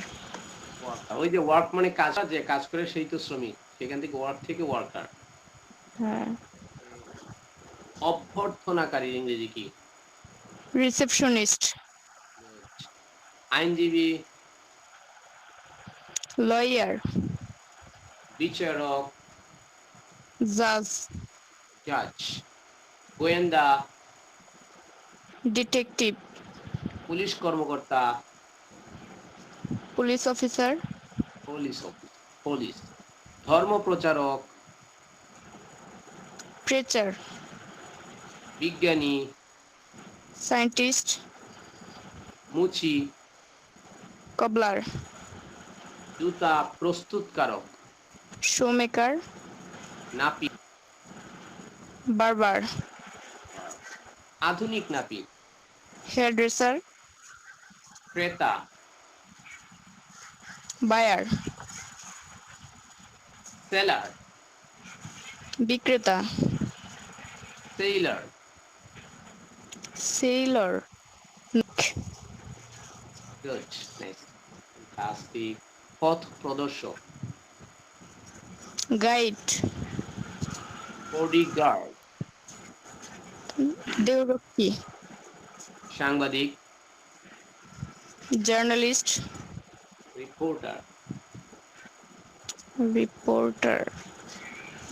ওয়ার্কার। ওই যে ওয়ার্ক মানে কাজ, যে কাজ করে সেই তো শ্রমিক, সেখান থেকে ওয়ার্ক থেকে ওয়ার্কার। হ্যাঁ। অভ্যর্থনাকারীর ইংরেজি কি? রিসেপশনিস্ট। আইনজীবী, লয়ার। বিচারক, জাজ। জাজ। গোয়েন্দা, ডিটেকটিভ। পুলিশ কর্মকর্তা, police officer. Police office, police. ধর্ম প্রচারক, প্রেচার। বিজ্ঞানী, সায়েন্টিস্ট। মুচি, কবলার। জুতা প্রস্তুতকারক, শোমেকার। নাপিত, বারবার। আধুনিক নাপিত, হেয়ার ড্রেসার। ক্রেতা, বায়ার। সেলার, বিক্রেতা। Seller, seller. Good, nice, fantastic. পথ প্রদর্শক, গাইড। বডিগার্ড, দেহরক্ষী। সাংবাদিক, জার্নালিস্ট। রিপোর্টার। রিপোর্টার।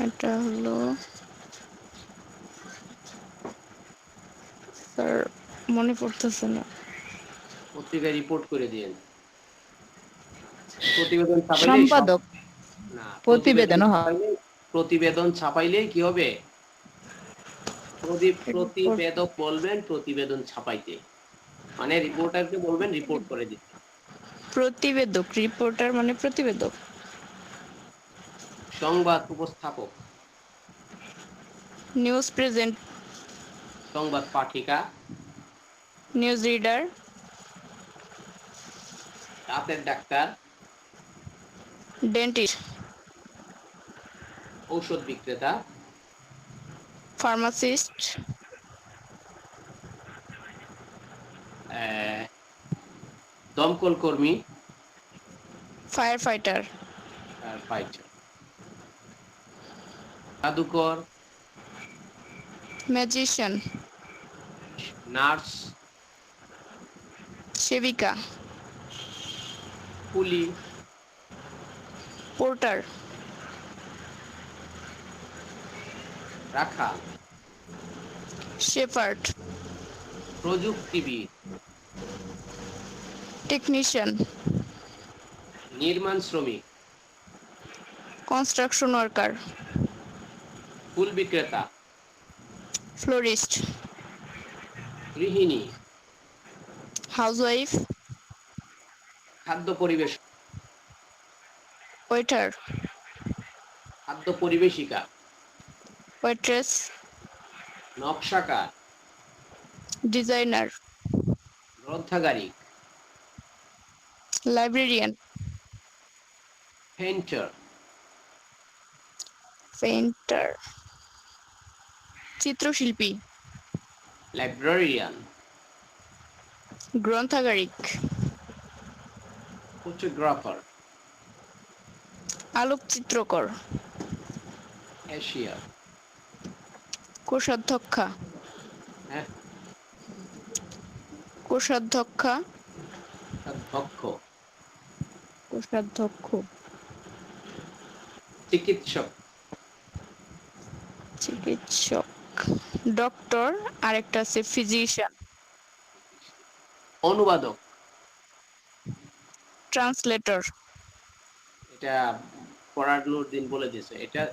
এটা হলো স্যার মনে পড়তেছে না। পত্রিকায় রিপোর্ট করে দিয়েন। প্রতিবেদন ছাপাইলেই সম্পাদক, না, প্রতিবেদন হয়। প্রতিবেদন ছাপাইলেই কি হবে? প্রতিবেদক বলবেন প্রতিবেদন ছাপাইতে। মানে রিপোর্টারকে বলবেন রিপোর্ট করে দিতে। প্রতিবেদক, রিপোর্টার মানে প্রতিবেদক। সংবাদ উপস্থাপক, নিউজ প্রেজেন্ট, সংবাদ পাঠিকা, নিউজ রিডার, দাঁতের ডাক্তার, ডেন্টিস্ট, ঔষধ বিক্রেতা, ফার্মাসিস্ট, দমকল কর্মী, ফায়ার ফাইটার, আর ফাইটার, জাদুকর, ম্যাজিশিয়ান, নার্স, সেবিকা, কুলি, পোর্টার, রাখাল, শেফার্ড, প্রযুক্তিবিদ, টেকনিশিয়ান, নির্মাণ শ্রমিক, কনস্ট্রাকশন ওয়ার্কার, ফুল বিক্রেতা, ফ্লোরিস্ট, গৃহিণী, হাউসওয়াইফ, খাদ্য পরিবেশ, ওয়েটার, খাদ্য পরিবেশিকা, ওয়েট্রেস, নকশাকার, ডিজাইনার, গ্রন্থাগারিক, লাইব্রেরিয়ান, পেইন্টার, পেইন্টার, চিত্রশিল্পী, লাইব্রেরিয়ান, গ্রন্থাগারিক, ফটোগ্রাফার, আলোকচিত্রকর, ক্যাশিয়ার, কোষাধ্যক্ষা, হ্যাঁ, কোষাধ্যক্ষা, দক্ষ, কোষাধ্যক্ষ, চিকিৎসক, চিকিৎসক, ডক্টর, আরেকটা আছে ফিজিশিয়ান, অনুবাদক, ট্রান্সলেটর, এটা পড়ানোর দিন বলে দিয়েছে, এটা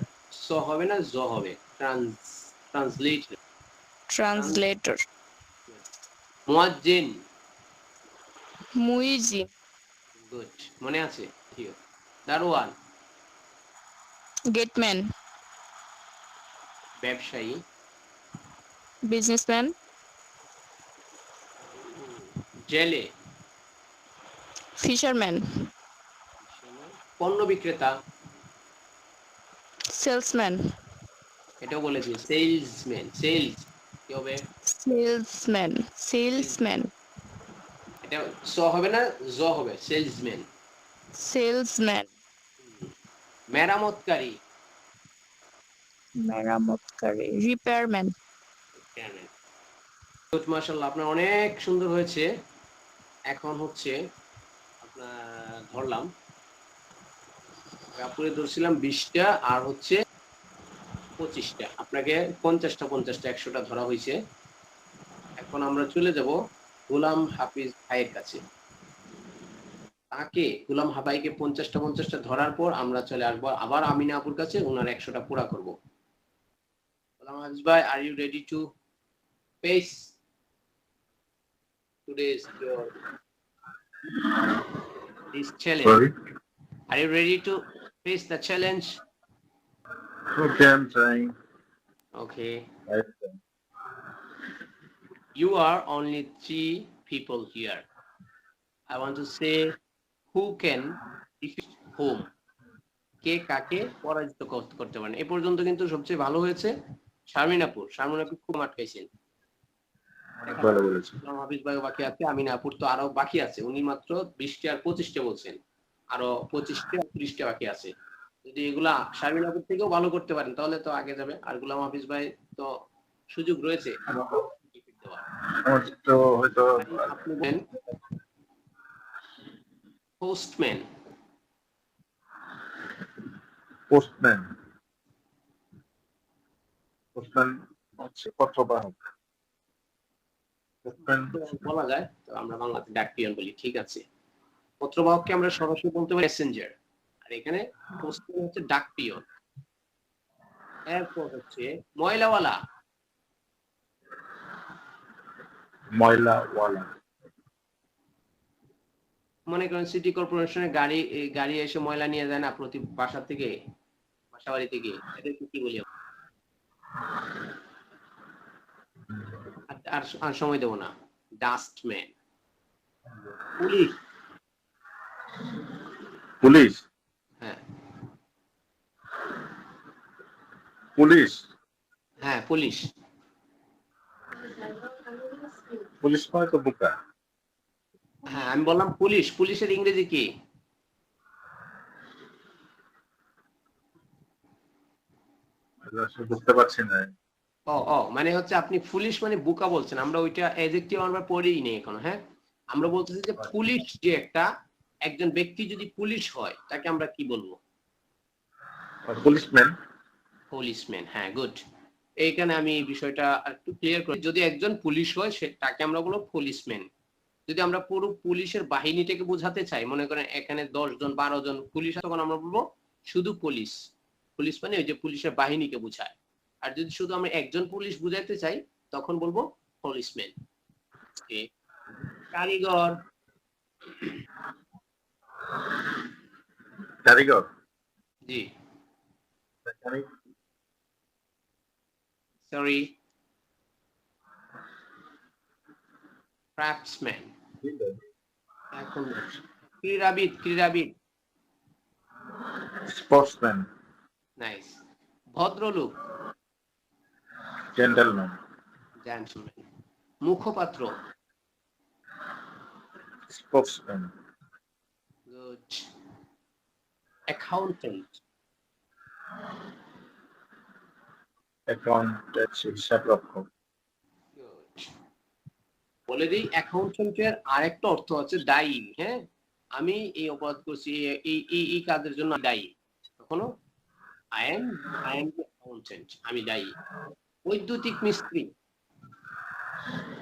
স হবে না জ হবে, ট্রান্সলেটর, ট্রান্সলেটর, মুয়াজ্জিন, মুইজিন, গুড, মনে আছে, দারোয়ান, গেটম্যান, ব্যবসায়ী, বিজনেসম্যান, জেলে, ফিশারম্যান, পণ্য বিক্রেতা, সেলসম্যান, এটাও বলে দিই, সেলসম্যান, সেলস কি হবে, সেলসম্যান, সেলসম্যান, এটা স হবে না জ হবে, সেলসম্যান, সেলসম্যান, মেরামতকারী, মেরামতকারী, রিপেয়ারম্যান। গুড, মাশাআল্লাহ, আপনার অনেক সুন্দর হয়েছে। এখন হচ্ছে আপনার ধরলাম, আপুরে ধরছিলাম 20টা আর হচ্ছে 25টা, আপনাকে 50টা 100টা ধরা হয়েছে। এখন আমরা চলে যাব গোলাম হাফিজ ভাইয়ের কাছে। তাকে গোলাম হাফাইকে 50টা ধরার পর আমরা চলে আসবো আবার আমিনা আপুর কাছে, ওনার 100টা পুরা করব। গোলাম হাফিজ ভাই, are you ready to face today's this challenge? Sorry. Are you ready to face the challenge? Okay, I'm trying. Okay. Right. You are only 3 people here. I want to say who can defeat whom. কে কাকে পরাজিত করতে পারেন। এ পর্যন্ত কিন্তু সবচেয়ে ভালো হয়েছে শারমিন আপু। শারমিন আপু খুব আটকাইছেন। ভালো বলেছেন। গোলাম হাফিজ ভাই বাকি আছে, আমিনা আপুর তো আরো বাকি আছে। উনি মাত্র 20টা আর 25টা বলছেন। আরো 25টা আর 30টা বাকি আছে। যদি এগুলা শারমিন আপুর থেকেও ভালো করতে পারেন তাহলে তো আগে যাবে। আর গোলাম হাফিজ ভাই তো সুযোগ রয়েছে। আমার তো হয়তো আপনি বলেন পোস্টম্যান। পোস্টম্যান হচ্ছে পত্রবাহক। পোস্টম্যান বলা যায়, তো আমরা বাংলাতে ডাক পিয়ন বলি, ঠিক আছে। পত্রবাহককে আমরা সরাসরি বলতে পারি মেসেঞ্জার, আর এখানে পোস্টম্যান হচ্ছে ডাক পিয়ন। এরপর হচ্ছে ময়লাওয়ালা। ময়লাওয়ালা। মনে করেন সিটি কর্পোরেশনের গাড়ি এসে ময়লা নিয়ে যায় না প্রতি বাসা থেকে, বাসা বাড়ি থেকে, এটাকে কি বলি? আর সময় দেবো না। ডাস্টম্যান। পুলিশ। পুলিশ। হ্যাঁ পুলিশ। হ্যাঁ পুলিশ। পুলিশ মানে তো বোকা। হ্যাঁ আমি বললাম পুলিশ, পুলিশের ইংরেজি কি? বুঝতে পারছি না। মানে হচ্ছে আপনি পুলিশ মানে বোকা বলছেন, আমরা ওইটা অ্যাডজেক্টিভ আমরা পড়েই নেই এখনো। হ্যাঁ আমরা বলতেছি যে পুলিশ যে একজন ব্যক্তি যদি পুলিশ হয় তাকে আমরা কি বলবো? পুলিশম্যান। পুলিশম্যান। হ্যাঁ গুড। এইখানে আমি এই বিষয়টা একটু ক্লিয়ার করি, যদি একজন পুলিশ হয় তাকে আমরা বলবো পুলিশম্যান। যদি আমরা পুরো পুলিশের বাহিনীটাকে বোঝাতে চাই, মনে করেন এখানে 10 জন 12 জন পুলিশ, তখন আমরা বলবো শুধু পুলিশ। পুলিশ মানে ওই যে পুলিশের বাহিনীকে বোঝায়। আর যদি শুধু আমরা একজন পুলিশ বুঝাইতে চাই তখন বলবো পুলিশম্যান। কারিগর। কারিগর। জি সরি, ক্রাফটসম্যান। এখন ক্রীড়াবিদ। ক্রীড়াবিদ। স্পোর্টসম্যান। নাইস। ভদ্রলোক। জেন্টলম্যান। জেন্টলম্যান। মুখপাত্র। স্পোর্টসম্যান। গুড। অ্যাকাউন্টেন্ট। অ্যাকাউন্টেন্ট হিসাব রক্ষক। বলে দিই অ্যাকাউন্টেন্টের আরেকটা অর্থ আছে দায়ী। হ্যাঁ আমি এই অপরাধ করছি, এই কাজের জন্য দায়ী, কখনো আই এম অ্যাকাউন্টেন্ট, আমি দায়ী। বৈদ্যুতিক মিস্ত্রি।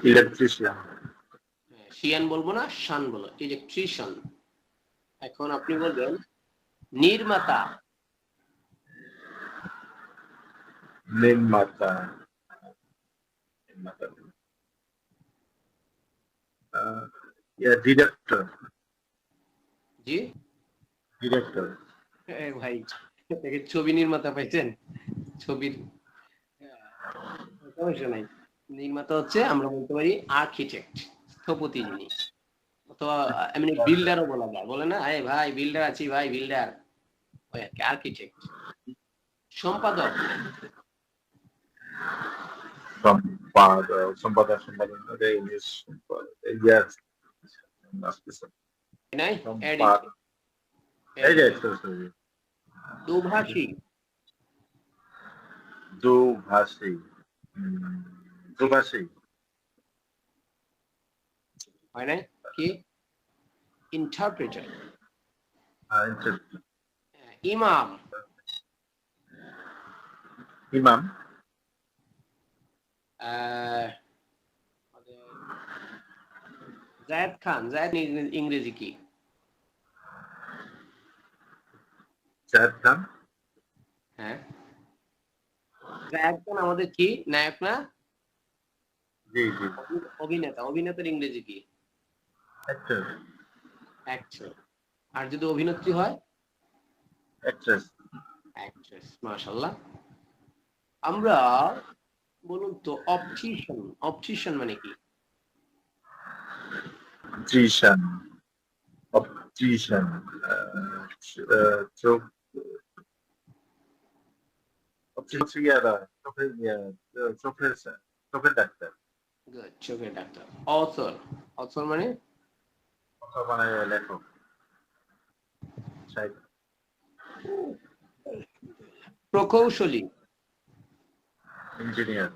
ইলেকট্রিশিয়ান। শিয়ান বলবো না, শান বলো, ইলেকট্রিশিয়ান। এখন আপনি বলবেন নির্মাতা। নির্মাতা। ডিরেক্টর। জি ডিরেক্টর। ভাই ছবি নির্মাতা পাইছেন? ছবির সমস্যা নাই। নির্মাতা হচ্ছে আমরা বলতে পারি আর্কিটেক্ট, স্থপতি যিনি, অথবা এমনি বিল্ডারও বলা যায়, বলে না এই ভাই বিল্ডার আছি, ভাই বিল্ডার, ওই আর কি আর্কিটেক্ট। সম্পাদক। সম্পাদক। দোভাষী। দুভাষী। দুভাষী হয় না কি? ইন্টারপ্রেটার। ইমাম। ইমাম। জায়েদ খান। জায়েদ ইংরেজি কি? জায়েদ খান। হ্যাঁ জায়েদ খান আমাদের কি নায়ক না? জি জি। অভিনেতা। অভিনেতার ইংরেজি কি? অ্যাক্টর। অ্যাক্টর। আর যদি অভিনেত্রী হয়? অ্যাক্ট্রেস। অ্যাক্ট্রেস। মাশাআল্লাহ। আমরা বলুন তো অপটিশিয়ান। অপটিশিয়ান মানে কি? অপটিশিয়ান। অপটিশিয়ান চোখ। চোখের ডাক্তার। গুড। চোখের ডাক্তার। অথর। অথর মানে? অথর মানে লেখক। প্রকৌশলী। ইঞ্জিনিয়ার।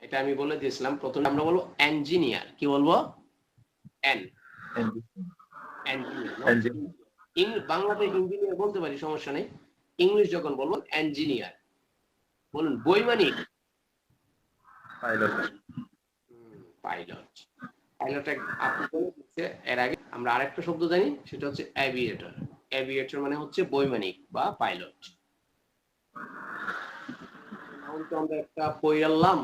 এটা আমি বলে দিয়েছিলাম প্রথমে, আমরা বলবো ইঞ্জিনিয়ার। কি বলবো? বাংলাতে ইঞ্জিনিয়ার বলতে পারি, সমস্যা নেই। ইংলিশ যখন বলবো ইঞ্জিনিয়ার। বলুন বৈমানিক। পাইলট। পাইলট। পাইলট আপনি বলে দিচ্ছে। এর আগে আমরা আরেকটা শব্দ জানি, সেটা হচ্ছে অ্যাভিয়েটর। অ্যাভিয়েটর মানে হচ্ছে বৈমানিক বা পাইলট। নাউন তো আমরা একটা পড়লাম,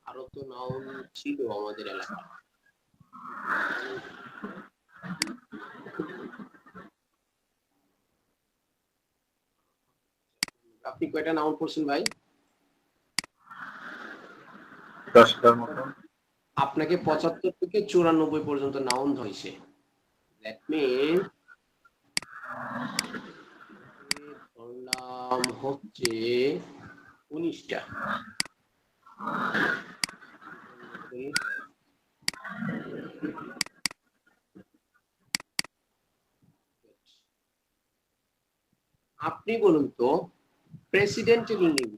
আরো তো নাউন ছিল আমাদের এলাকায়। আপনি কয়টা নাউন পড়ছেন ভাই? 10টার মতো। আপনাকে 75 থেকে 94 পর্যন্ত নাউন হয়েছে। দ্যাট মিন ধরলাম হচ্ছে 19টা। আপনি বলুন তো প্রেসিডেন্টের ইংরেজি।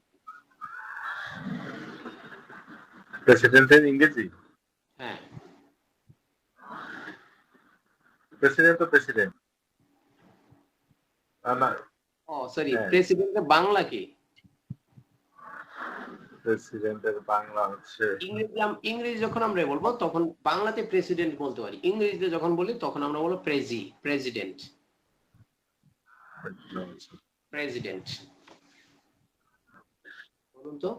প্রেসিডেন্টের ইংরেজি? হ্যাঁ, প্রেসিডেন্ট তো প্রেসিডেন্ট। না, ও সরি, হ্যাঁ, প্রেসিডেন্টের বাংলা কি? প্রেসিডেন্টের বাংলা হচ্ছে ইংরেজি যখন আমরা বলবো তখন বাংলাতে প্রেসিডেন্ট বলতে পারি, ইংরেজিতে যখন বলি তখন আমরা বলবো প্রেসিডেন্ট। প্রেসিডেন্ট বলুন তো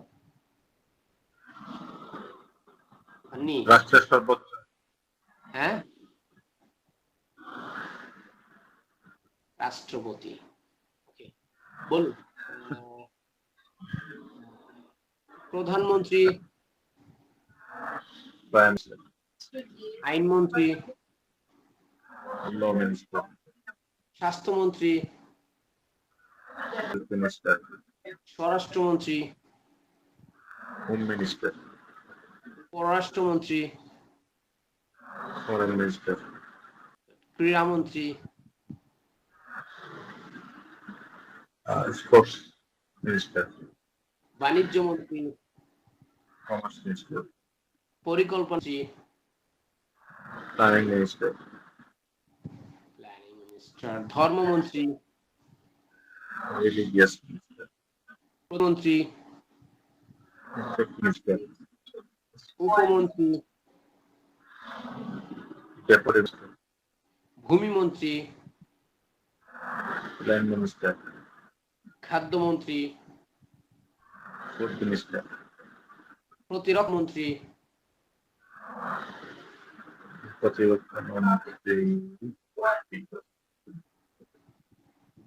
আপনি। রাষ্ট্রের সর্বোচ্চ। হ্যাঁ, রাষ্ট্রপতি। ওকে, বলুন। প্রধানমন্ত্রী, প্রাইম আইনমন্ত্রী, ল মিনিস্টার, স্বাস্থ্যমন্ত্রী, মিনিস্টার, স্বরাষ্ট্রমন্ত্রী, হোম মিনিস্টার, পররাষ্ট্রমন্ত্রী, ফরেন মিনিস্টার, ক্রীড়ামন্ত্রী, স্পোর্টস মিনিস্টার, বাণিজ্য মন্ত্রী, কমার্স মিনিস্টার, পরিকল্পনা, প্ল্যানিং মিনিস্টার, ধর্মমন্ত্রী, রিলিজিয়াস মিনিস্টার, প্রধানমন্ত্রী, মিনিস্টার, উপমন্ত্রী, ডেপুটি মিনিস্টার, ভূমিমন্ত্রী, ল্যান্ড মিনিস্টার, খাদ্যমন্ত্রী, ফুড মিনিস্টার, প্রতিরক্ষা মন্ত্রী, প্রতিরক্ষা মন্ত্রী,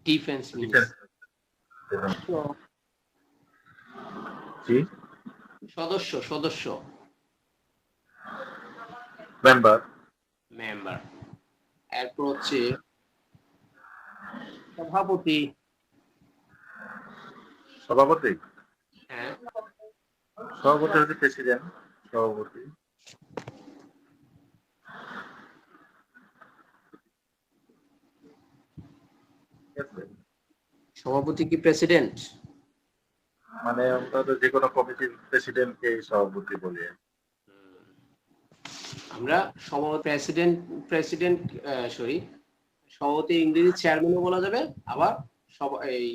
ডিফেন্স মিনিস্টার, জি, সদস্য, মেম্বার, এরপর হচ্ছে সভাপতি। সভাপতি। হ্যাঁ, সভাপতি হচ্ছে প্রেসিডেন্ট। সভাপতি সভাপতি কি প্রেসিডেন্ট? মানে আমরা তো যে কোনো কমিটির প্রেসিডেন্টকে সভাপতি বলি। আমরা প্রেসিডেন্ট সভাপতি ইংরেজি চেয়ারম্যানও বলা যাবে, আবার এই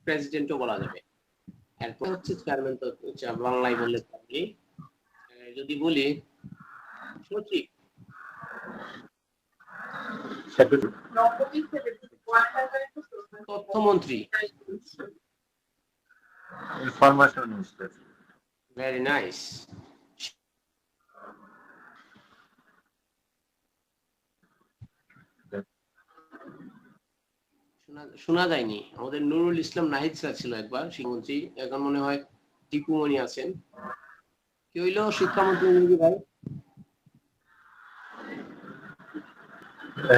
প্রেসিডেন্টও বলা যাবে। এরপর হচ্ছে চেয়ারম্যান, তো বাংলায় বললে আপনি যদি বলি সচিব, তথ্যমন্ত্রী, ইনফরমেশন মিনিস্টার, ভেরি নাইস। শোনা যায়নি, আমাদের নুরুল ইসলাম নাহিদ স্যার ছিল একবার শিক্ষামন্ত্রী, এখন মনে হয় টিপুমণি আছেন। কি হইলো শিক্ষামন্ত্রী ভাই?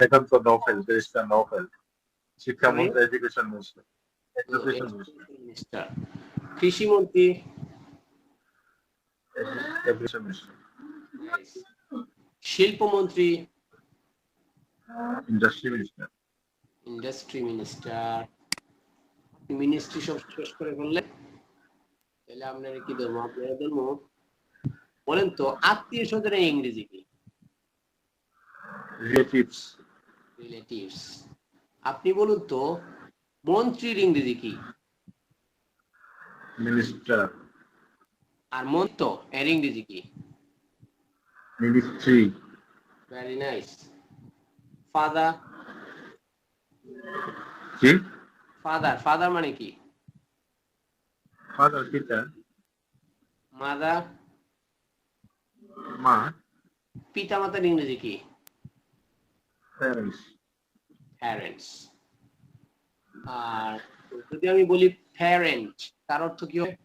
এখন তো নৌফেল, ব্যারিস্টার নৌফেল। শিক্ষামন্ত্রী, এডুকেশন মিনিস্টার, মিনিস্টার, কৃষিমন্ত্রী, এডুকেশন মিনিস্টার, শিল্পমন্ত্রী, ইন্ডাস্ট্রি মিনিস্টার। মিনিস্ট্রি সব শেষ করে ফেললে তাহলে আপনারা কি ধর্ম? আপনারা ধর্ম বলেন তো আত্মীয় স্বজনের ইংরেজি কি? রিলেটিভস। আপনি বলুন তো মন্ত্রীর ইংরেজি কি? মিনিস্টার। আর মন্ত্র এর ইংরেজি কি? মিনিস্ট্রি। Very nice. ফাদার। কি? ফাদার মানে কি? ফাদার পিতা। মাদার। মা। পিতা মাতার ইংরেজি কি? প্যারেন্টস। প্যারেন্টস। আর যদি আমি বলি প্যারেন্ট তার অর্থ কি হবে?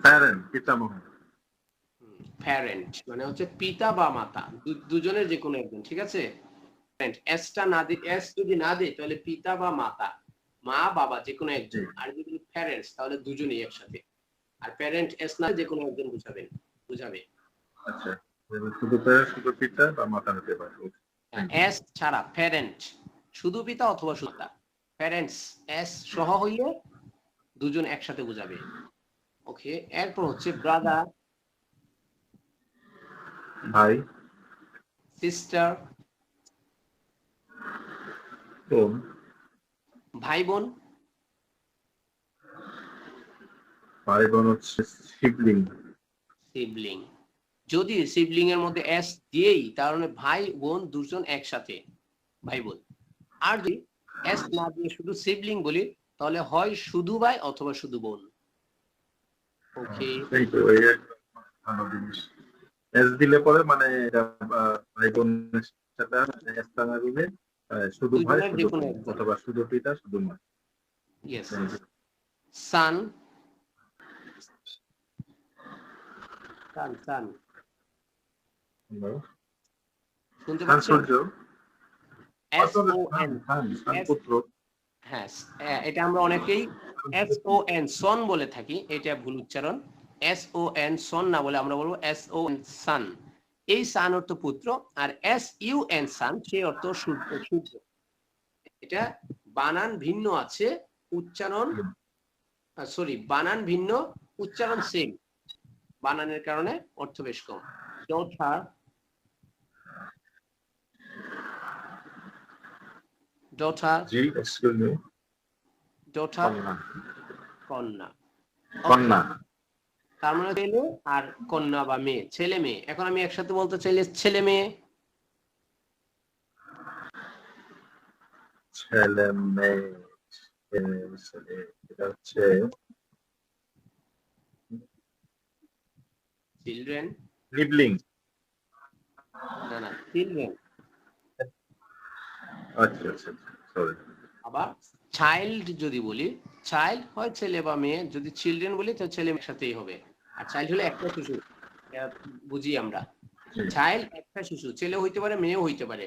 প্যারেন্ট পিতামহ। প্যারেন্ট মানে হচ্ছে পিতা বা মাতা, দুজনের যে কোনো একজন, ঠিক আছে? এসটা না দিই, এস যদি না দিই তাহলে পিতা বা মাতা, মা বাবা যে কোনো একজন, আর যদি প্যারেন্টস তাহলে দুজনেই একসাথে। আর প্যারেন্ট এস না যে কোনো একজন বুঝাবে। আচ্ছা, শুধু প্যারেন্ট, শুধু পিতা বা মাতা হতে পারে। এস ছাড়া প্যারেন্ট শুধু পিতা অথবা শুধু মাতা, প্যারেন্টস এস সহ হইলে দুজন একসাথে বুঝাবে। ওকে, এরপর হচ্ছে ব্রাদার, ভাই, সিস্টার, বোন, ভাই বোন, ভাই বোন হচ্ছে সিবলিং। সিবলিং। যদি সিবলিং এর মধ্যে এস দিয়েই তাহলে ভাই বোন দুজন একসাথে ভাই বোন। আর যদি এস না দিয়ে শুধু সিবলিং বলি তাহলে হয় শুধু ভাই অথবা শুধু বোন। ওকে, এই তো এই একটা ভালো জিনিস। এস দিলে পরে মানে এটা ভাই বোনের সাথে এস না দিলে শুধু ভাই দুজনের যে শুধু কোনো বোন, একজন। অথবা শুধু পিতা শুধু মা। ইয়েস, সান, সান শুনতে পাচ্ছেন? সূর্য, এস ও এন, পুত্র। হ্যাঁ, এটা আমরা অনেকেই এস ও এন সন বলে থাকি, এটা ভুল উচ্চারণ। এস ও এন সন না বলে আমরা বলবো এস ও এন সান। এই সান অর্থ পুত্র, আর এস ইউ এন সান সে অর্থ সূর্য। এটা বানান ভিন্ন আছে, উচ্চারণ বানান ভিন্ন, উচ্চারণ সেম, বানানের কারণে অর্থ বেশ কম। ডটার, ডটার, জি, এক্সকিউজ মি, ডটার কন্যা। কন্যা। কন্যা, তার মানে ছেলে আর কন্যা বা মেয়ে, ছেলে মেয়ে। এখন আমি একসাথে বলতে চাইলে ছেলে মেয়ে, ছেলে মেয়ে, এটা হচ্ছে চিলড্রেন, লিবলিং। না চিলড্রেন। আচ্ছা আচ্ছা, সরি। আবার চাইল্ড যদি বলি, চাইল্ড হয় ছেলে বা মেয়ে, যদি চিলড্রেন বলি তো ছেলে একসাথেই হবে। আর চাইল্ড হলে একটা শিশু, বুঝি আমরা। চাইল্ড একটা শিশু, ছেলে হইতে পারে মেয়েও হইতে পারে,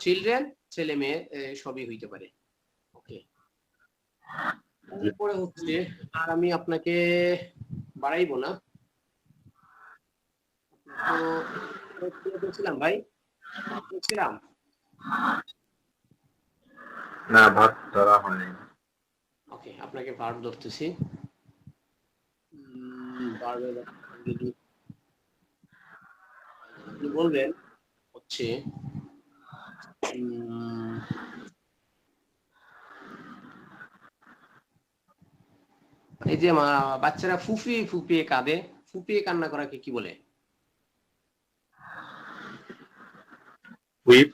চিলড্রেন ছেলে মেয়ে সবই হইতে পারে। ওকে, এরপরে হচ্ছে, আর আমি আপনাকে বাড়াইবো না, তো বলছিলাম ভাই, বলছিলাম না, ভাত ধরা হয়নি। ওকে, আপনাকে ভার্ব ধরতেছি। আপনি বলবেন হচ্ছে এই যে বাচ্চারা ফুপিয়ে ফুপিয়ে কাঁদে, ফুপিয়ে কান্না করাকে কি বলে? উইপ,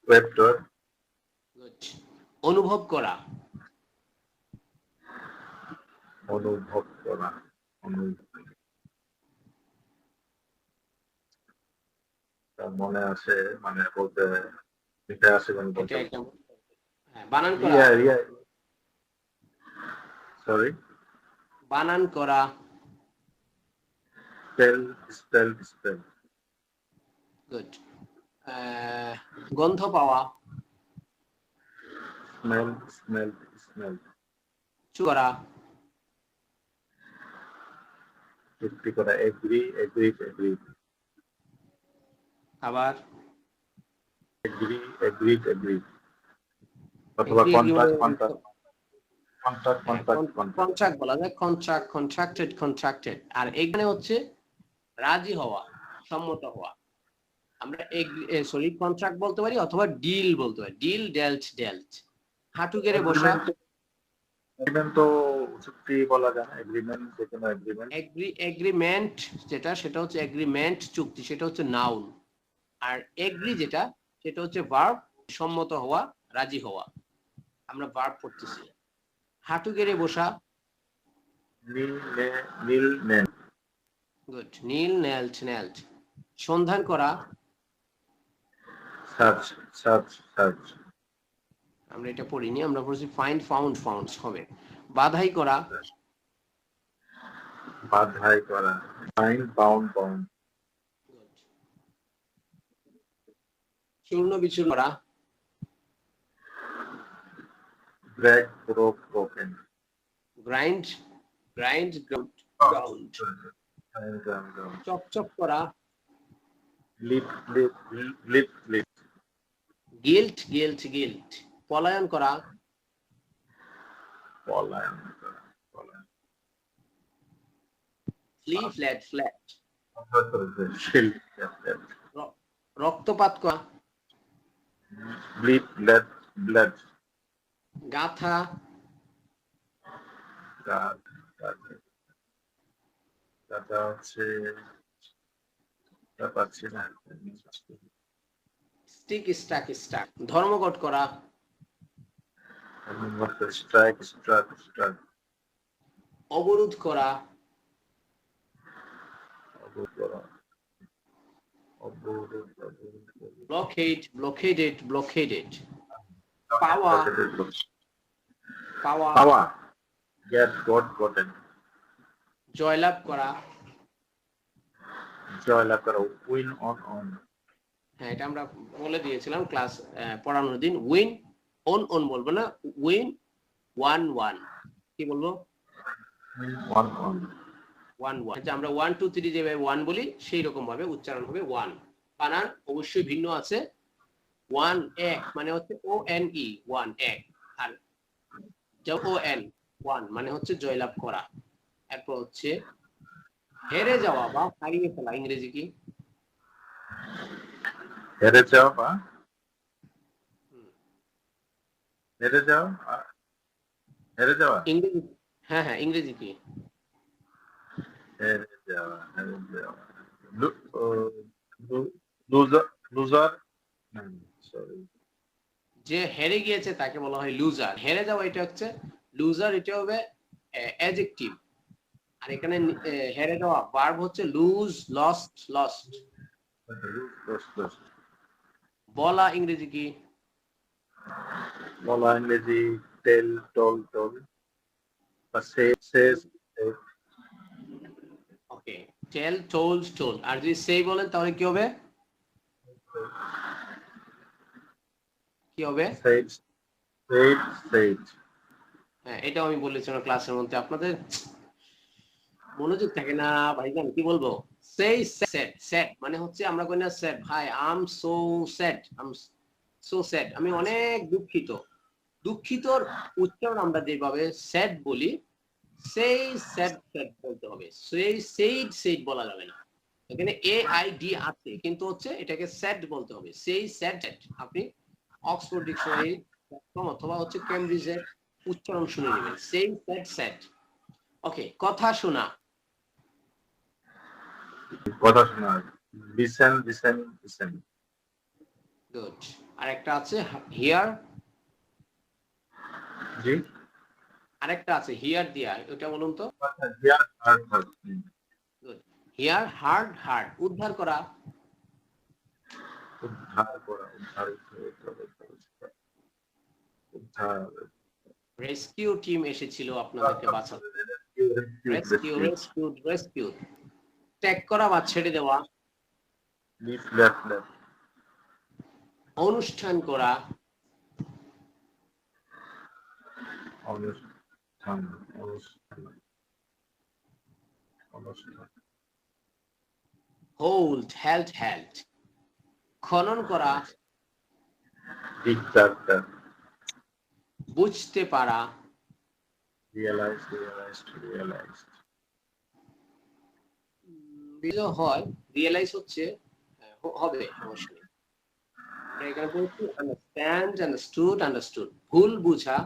ওয়েপ্টর। অনুভব করা, অনুভব করা, মনে আছে, মানে বলতে লিখে আসে কোন এটা বলতে। একটা বানান করা, সরি, বানান করা, স্পেল। গুড। গন্ধ পাওয়া, স্মেল। করা, চুক্তি করা, এগ্রি। আবার এগ্রি, অথবা কন্ট্রাক্ট বলা যায়, কন্ট্রাক্টেড। আর এখানে হচ্ছে রাজি হওয়া, সম্মত হওয়া। আমরা কন্ট্রাক্ট বলতে পারি অথবা ডিল বলতে পারি, ডিল, ডেল্ট। হাঁটু গেড়ে বসা, এগ্রিমেন্ট তো চুক্তি বলা যায় না, এগ্রিমেন্ট যে কোনো এগ্রিমেন্ট। এগ্রিমেন্ট যেটা, সেটা হচ্ছে এগ্রিমেন্ট, চুক্তি, সেটা হচ্ছে নাউন। আর এগ্রি যেটা, সেটা হচ্ছে ভার্ব, সম্মত হওয়া, রাজি হওয়া। আমরা ভার্ব পড়তেছি। হাঁটু গেড়ে বসা, গুড, নীল নেল্ট। সন্ধান করা, সার্চ। আমরা এটা পড়িনি, আমরা পড়ছি ফাইন্ড, ফাউন্ড, ফাউন্ডস হবে। বাধাই করা, বাধাই করা, ফাইন্ড, বাউন্ড, বাউন্ড, চূর্ণ বিচূর্ণ করা, break, broke, broken, grind, grind, ground, চকচক করা, lift, lift, lift, lift, gilt, gilt, gilt, পলায়ন করা, পলায়ন করা, পলায়ন, ফ্লি, ফ্ল্যাট, ফ্ল্যাট, শিল্ড, রক্তপাত করা, ব্লিড, ব্লেড, ব্লেড, গাথা, দাদা হচ্ছে পাচ্ছি না, স্টিক, স্টাক, স্টাক, ধর্মঘট করা, স্ট্রাইক, স্ট্রাক, স্ট্রাক, অবরোধ করা, অবরোধ করা, অবরোধ, ব্লকেড, ব্লকেডেড, ব্লকেডেড, পাওয়া, পাওয়া, পাওয়া, গেট, গট, গটেন, জয়লাভ করা, জয়লাভ করা, উইন, অন, অন, হ্যাঁ এটা আমরা বলে দিয়েছিলাম ক্লাস পড়ানোর দিন। উইন, অন, অন বলবো না, উইন, ওয়ান, ওয়ান, কি বলবো, ওয়ান, অন, ওয়ান, ওয়ান। আচ্ছা, আমরা 1 2 3 যেভাবে ওয়ান বলি সেই রকম ভাবে উচ্চারণ হবে ওয়ান। বানান অবশ্যই ভিন্ন আছে। ওয়ান, এক মানে হচ্ছে ও এন ই, ওয়ান, এক, আর ও এন, ওয়ান মানে হচ্ছে জয়লাভ করা। এরপর হচ্ছে হেরে যাওয়া বা হারিয়ে ফেলা, ইংরেজি কি? হেরে যাওয়া বা হেরে যাওয়া, হেরে যাওয়া, ইংরেজি, হ্যাঁ হ্যাঁ, ইংরেজি কি? হেরে যাওয়া, হেরে যাওয়া, লুজার, লুজার, সরি, যে হেরে গিয়েছে তাকে বলা হয় লুজার। হেরে যাওয়া এটা হচ্ছে লুজার, এটা হবে অ্যাডজেক্টিভ। আর এখানে হেরে যাওয়া ভার্ব হচ্ছে লুজ, লস্ট, লস্ট। বলা ইংরেজি কি? বলা ইংরেজি টেল, টোল, টোল, বা ওকে, টেল, টোল্ড, টোল। আর যদি সেই বলেন তাহলে কি হবে? কি হবে? হ্যাঁ, এটাও আমি বলেছিলাম ক্লাসের মধ্যে, আপনাদের মনোযোগ থাকে না ভাইজান, কি বলবো? সেই স্যাড, স্যাড মানে হচ্ছে আমরা কই না স্যাড, ভাই আম সো স্যাড, আম সো স্যাড, আমি অনেক দুঃখিত। দুঃখিতর উচ্চারণ আমরা যেভাবে স্যাড বলি, সেই স্যাড স্যাড বলতে হবে, সেই সেইড সেইড বলা যাবে না। এখানে এ আই ডি আছে কিন্তু হচ্ছে এটাকে স্যাড বলতে হবে, সেই স্যাড স্যাড। আপনি অক্সফোর্ড ডিকশনারি অথবা হচ্ছে কেমব্রিজের উচ্চারণ শুনে নেবেন, সেই স্যাড স্যাড। ওকে, কথা শোনা, কথা শোনা, লিসেন, লিসেন, লিসেন, গুড। আর একটা আছে হিয়ার, জি, আরেকটা আছে হিয়ার দিয়া, ওটা বলুন তো। Here, heart, heart, good. Here, hard, hard, উদ্ধার করা, উদ্ধার করা, উদ্ধার, রেস্কিউ টিম এসেছিল আপনাদেরকে বাঁচাতে, রেস্কিউ, রেস্কিউ, রেস্কিউ। ট্যাগ করা বা ছেড়ে দেওয়া, লিফ, লেফট, লেফট, অনুষ্ঠান করা, অনুষ্ঠান, অনুষ্ঠান, অনুষ্ঠান, হোল্ড, হেল্ড, হেল্ড, খনন করা, ডিক্টার, বুঝতে পারা, রিয়েলাইজ, রিয়েলাইজড, রিয়েলাইজড, বিজয় হয়, রিয়েলাইজ হচ্ছে হবে, সমস্যা নেই। আমরা এখানে বলছি আন্ডারস্ট্যান্ড, আন্ডারস্টুড, আন্ডারস্টুড, ভুল বুঝা,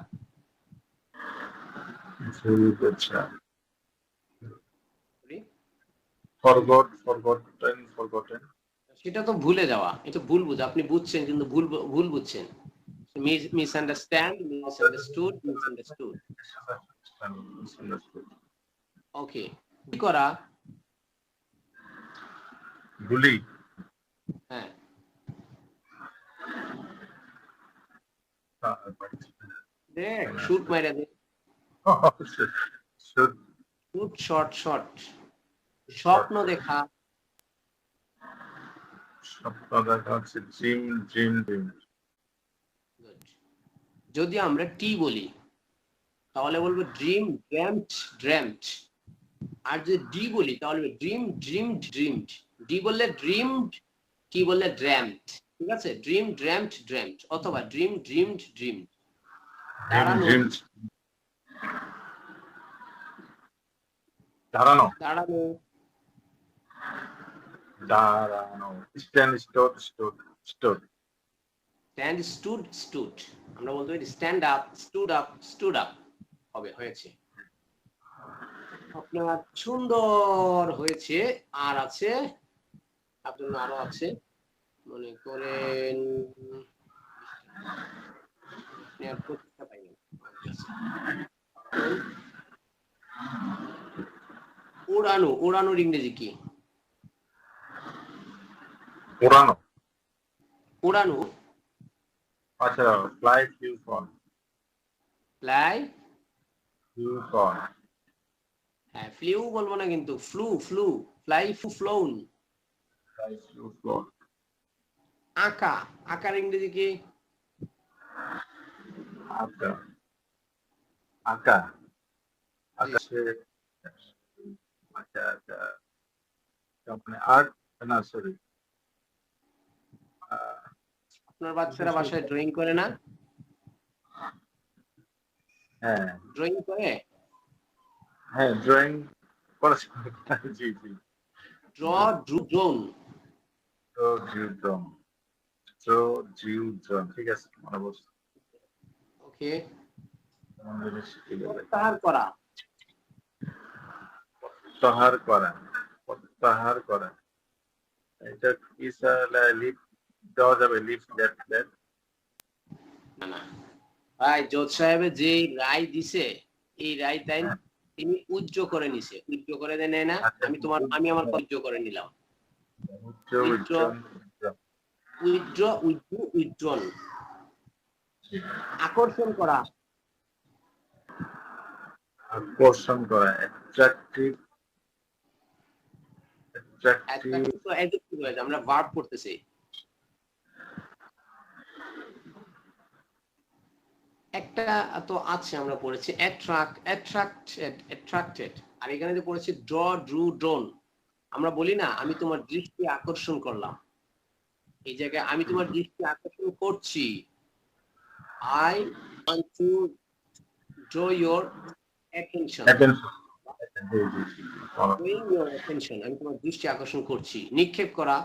ভুল বোঝা, ফরগট, ফরগটেন, ফরগটেন, সেটা তো ভুলে যাওয়া, এটা ভুল বুঝা, আপনি বুঝছেন কিন্তু ভুল ভুল বুঝছেন। Misunderstand, misunderstood, misunderstood. ওকে, কি করা, ভুলি, হ্যাঁ, দেখ শুট মাইরা দে, শুট শুট শর্ট শর্ট, স্বপ্ন দেখা, স্বপ্ন দেখা হচ্ছে ড্রিম ড্রিম ড্রিম। যদি আমরা টি বলি তাহলে বলবো ড্রিম ড্রেমড ড্রেমড, আর যদি ডি বলি তাহলে ড্রিম ড্রিমড ড্রিমড। ডি বললে ড্রিমড, টি বললে ড্রেমড, ঠিক আছে? ড্রিম ড্রেমড ড্রেমড অথবা ড্রিম ড্রিমড ড্রিমড। দাঁড়ানো দাঁড়ানো দাঁড়ানো, দাঁড়ানো, stand stowed stowed stowed. Stand stood stood, আমরা বলতে পারি stand up stood up stood up হবে, হয়েছে। আপনার সুন্দর হয়েছে। আর আছে আপনার জন্য, আরো আছে, মনে করেন প্রতিষ্ঠা পাইলেন। উড়ানো, উড়ানোর ইংরেজি কি? উড়ানো, উড়ানো, আচ্ছা fly few fall, fly, few fall, হ্যাঁ ফ্লিউ বলবো না কিন্তু, flew flew, fly flew flown. Fly few fall. আঁকা, আঁকার ইংরেজি কি? আঁকা, আঁকা, আকাশে, আচ্ছা আচ্ছা, মানে আর্ট, না সরি, আপনার বাচ্চারা বাসায় ড্রয়িং করে না? হ্যাঁ ড্রয়িং করে? হ্যাঁ ড্রয়িং করেছি, জি জি। ড্র ড্রু ড্রোন, তো জিউড্রম, তো জিউড্রম, ঠিক আছে মনে বলছি। ওকে। আমাদের শিখে গেলে প্রত্যাহার করা, প্রত্যাহার করা, প্রত্যাহার করা, এটা কি স্যার? লিফ দেওয়া যাবে, লিফ দ্যাট দ্যাট। না না ভাই, জজ সাহেবের যে রায় দিছে এই রায় তাই তিনি উজ্জ করে নিছে, উজ্জ করে দেয় না? আমি আমার উজ্জ করে নিলাম। Withdraw withdrawn. আকর্ষণ করা, আকর্ষণ করা, অ্যাট্রাক্টিভ, অ্যাট্রাক্টিভ, আমরা ভার্ব করতেছি। একটা তো আছে আমরা পড়েছি অ্যাট্রাক্টেড, আর এখানে যে পড়েছি ড্র ড্রু ড্রোন। আমরা বলি না আমি তোমার দৃষ্টি আকর্ষণ করলাম, এই জায়গায় আমি তোমার দৃষ্টি আকর্ষণ করছি। I want to draw your attention. Drawing your attention, আমি তোমার দৃষ্টি আকর্ষণ করছি। নিক্ষেপ করা,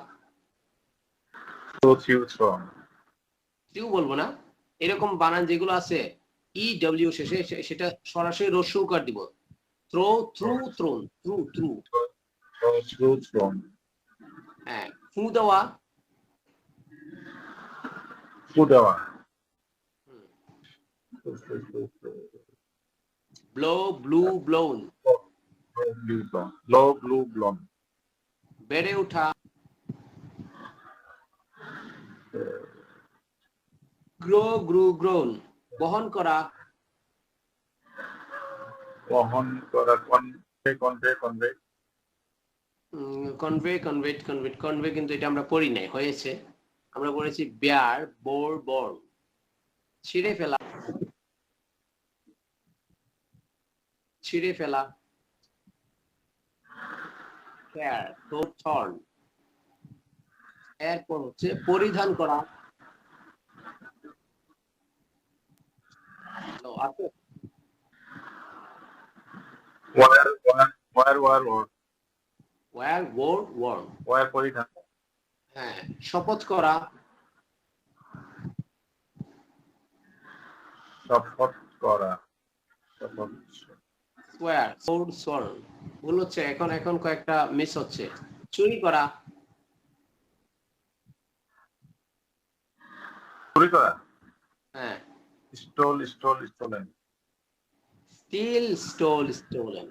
কেউ বলবো না, এরকম বানান যেগুলো আছে EW শেষে সেটা সরাসরি রস্য উকার দিব। Throw threw thrown, threw threw. হ্যাঁ, ফু দেওয়া, ফু দেওয়া, blow blew blown, blow blew blown, বেড়ে ওঠা, গ্রো গ্রু গ্রোন, বহন করা, বহন করা, convey convey convey, convey conveyed conveyed convey, কিন্তু এটা আমরা পড়ি নাই, হয়েছে। আমরা পড়েছি বেয়ার বোর বর্ন। ছিঁড়ে ফেলা, ছিঁড়ে ফেলা, হেয়ার তো থর্ন। এরপর হচ্ছে পরিধান করা, আছে wear wear wear wear wear, wear wore worn. Wear পরিধান, হ্যাঁ, শপথ করা, শপথ করা, শপথ, সোয়ার সোর্ড সোর্ন। ভুল হচ্ছে এখন, এখন কয়েকটা মিস হচ্ছে। চুরি করা, চুরি করা, হ্যাঁ, stole stole stolen, steal stole stolen.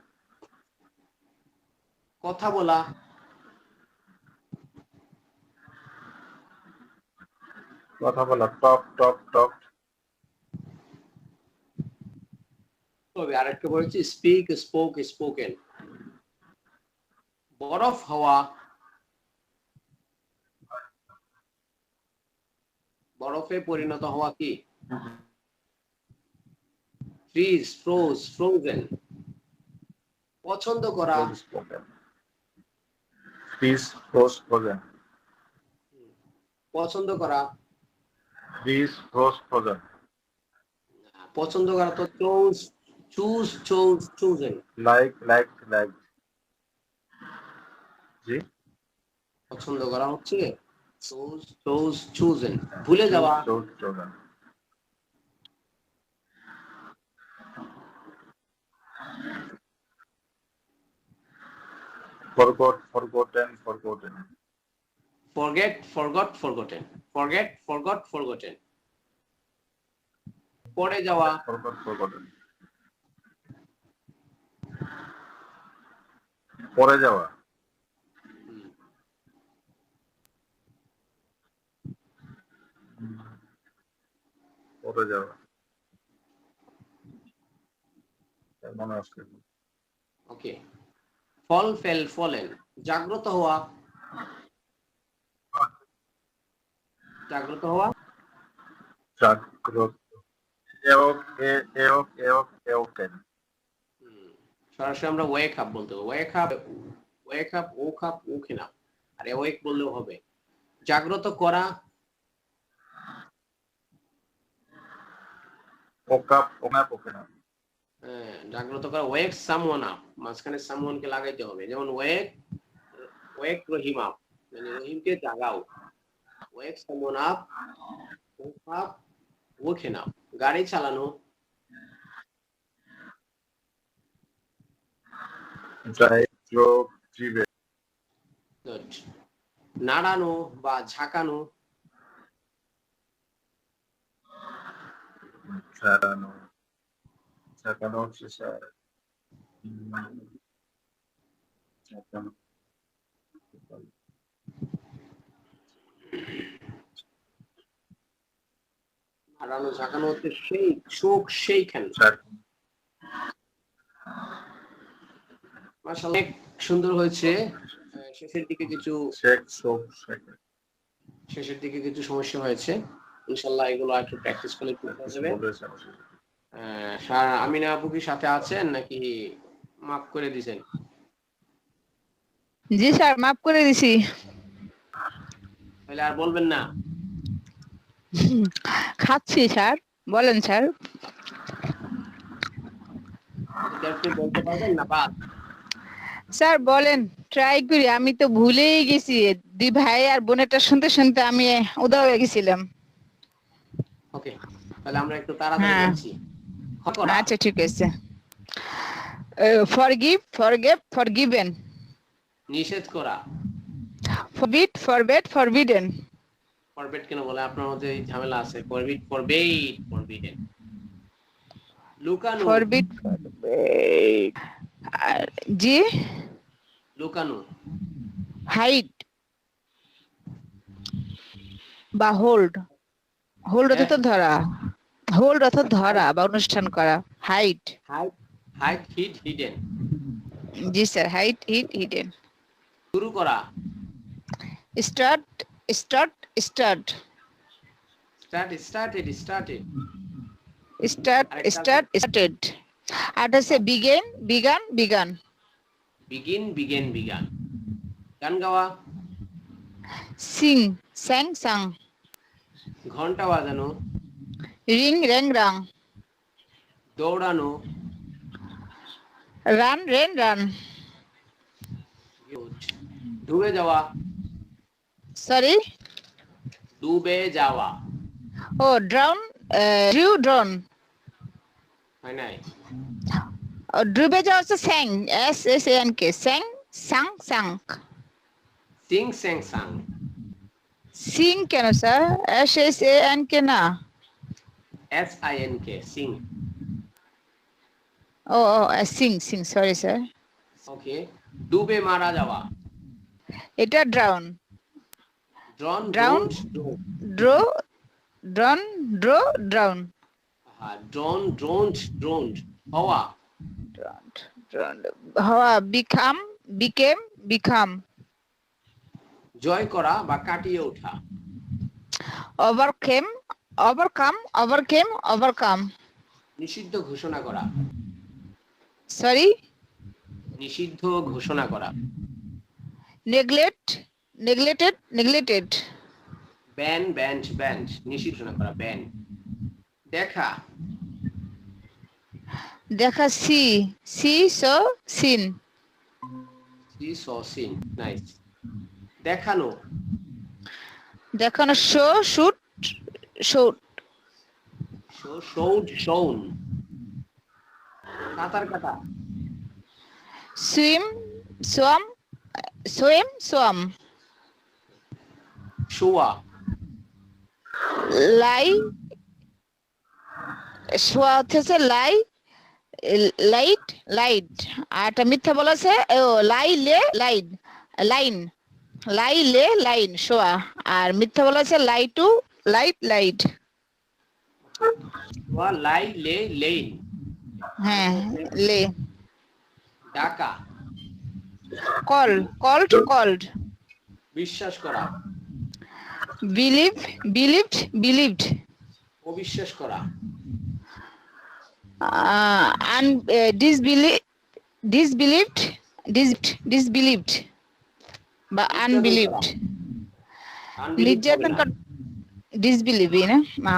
কথা বলা, কথা বলা, টপ টপ টপ, হবে। আরেকটা বলেছি স্পিক, স্পোক, স্পোকেন। বরফ হওয়া, বরফে পরিণত হওয়া কি? Fridge, froze, frozen. পছন্দ করা, spoken. Freeze, froze, frozen. পছন্দ করা, Freeze, froze, frozen. পছন্দ করা তো choose, choose, choose, chosen. Like, like. জি? পছন্দ করা হচ্ছে চুজ, চুজ, চুজেন। ভুলে যাওয়া, Choose, chosen. Forgot, forgotten, forgotten. Forget, forgot, forgotten. Forget, forgot, forgotten. পড়ে যাওয়া, Forgot, forgotten. পরে যাওয়া। পরে যাওয়া। মনে আসছে। ওকে। ফল, ফেল, ফলেন। জাগ্রত হওয়া, জাগ্রত হওয়া, জাগ্রত। এওক, এওক, এওক, এওকেন। সরাসরি আমরা ওয়েক আপ বলতে হবে। Wake up, wake up, woke up, woken up. আর ওয়েক বললেও হবে। জাগ্রত করা, ওকাপ, ওনাপ, ওকেন। জাগ্রত করা, ওয়েক সামওয়ান আপ। মাঝখানে সামওয়ানকে লাগাইতে হবে। যেমন ওয়েক, ওয়েক রহিম আপ, মানে রহিমকে জাগাও। Wake someone up, woke up, woken up. গাড়ি চালানো, ড্রাইভ, ড্রোভ, ড্রিভেন। Good. নাড়ানো বা ঝাঁকানো, ঝাড়ানো। ঝাঁকানো হচ্ছে স্যার। ঝাঁকানো। নাড়ানো ঝাঁকানো হচ্ছে সেই শোক, সেইখানে। মাশাআল্লাহ, অনেক সুন্দর হয়েছে। শেষের দিকে কিছু শেখ, শোক, শেখ। শেষের দিকে কিছু সমস্যা হয়েছে। ইনশাআল্লাহ এগুলো একটু প্র্যাকটিস করলে ঠিক হয়ে যাবে। আমিনা আপু কি সাথে আছেন নাকি মাফ করে দিয়েছেন? জি স্যার, মাফ করে দিছি। তাহলে আর বলবেন না? খাচ্ছি স্যার, বলেন স্যার। এটা একটু বলতে পারবেন না? বাদ। স্যার বলেন, ট্রাই করি। আমি তো ভুলেই গেছি। দুই ভাই আর বোনেরটা শুনতে শুনতে আমি উদা হয়ে গেছিলাম। ওকে, তাহলে আমরা একটু তাড়াতাড়ি হ্যাঁ, বলছি। করা, আচ্ছা ঠিক আছে। Forgive, forgive, forgiven. নিষেধ করা। Forbid, ফরবেট, forbidden. ফরবিট কেন বলে? আপনার মধ্যে এই ঝামেলা আছে। Forbid, ফরবেট, forbidden. লুকানো, ফরবিট, জি। লুকানো। হাইড বা হোল্ড। হোল্ড অর্থাৎ ধরা। হোল্ড অর্থাৎ ধরা বা অনুষ্ঠান করা। Hide. Hide, hide, hid, hidden. জি স্যার, হাইড, হিড, হিডেন। শুরু করা। Start, start, start. Start, started, started. Start, start, started. আর হচ্ছে begin, began, began. Begin, begin, began. গান গাওয়া। Sing, sang, sung. ঘন্টা বাজানো। Ring, rang, rung. দৌড়ানো। Run, ran, run. ডুবে যাওয়া। সরি, ডুবে যাওয়া। ও ড্রাউন, ড্রিউ, ড্রন। হয় নাই? ডুবে যাওয়া হচ্ছে sang, S S A N K. Sang, sung, Tsang. Singh, sang, sung. Sing কেন sir? S S A N K না? S I N K, sink. ও ও, sink, sink, sorry sir. Okay. ডুবে মারা যাওয়া। এটা drown. Drawn, drown, drown, draw, drawn, draw, drown. হ্যাঁ, drown, drowned, drowned. হওয়া, হওয়া, became, become, জয় করা বা কাটিয়ে ওঠা, overcame, overcome, নিষিদ্ধ ঘোষণা করা, sorry, নিষিদ্ধ ঘোষণা করা, neglected, ব্যান্ড নিষিদ্ধ ঘোষণা করা, ব্যান। দেখা, see, saw, seen, নাইস। দেখানো, দেখানো, show, shoot, showed, shown, সাঁতার কাটা, swim, swam, শোয়া, lie, শোয়া হচ্ছে লাইট, আর একটা মিথ্যা বলেছে লাইন শোয়া, আর মিথ্যা বলেছে লাইট, শোয়া, লাই, লেইন। হ্যাঁ, লে, ডাকা, called, বিশ্বাস করা, believed, অবিশ্বাস করা, disbelieved বা unbelieved, নির্যাতন ডিসবিলিভ না,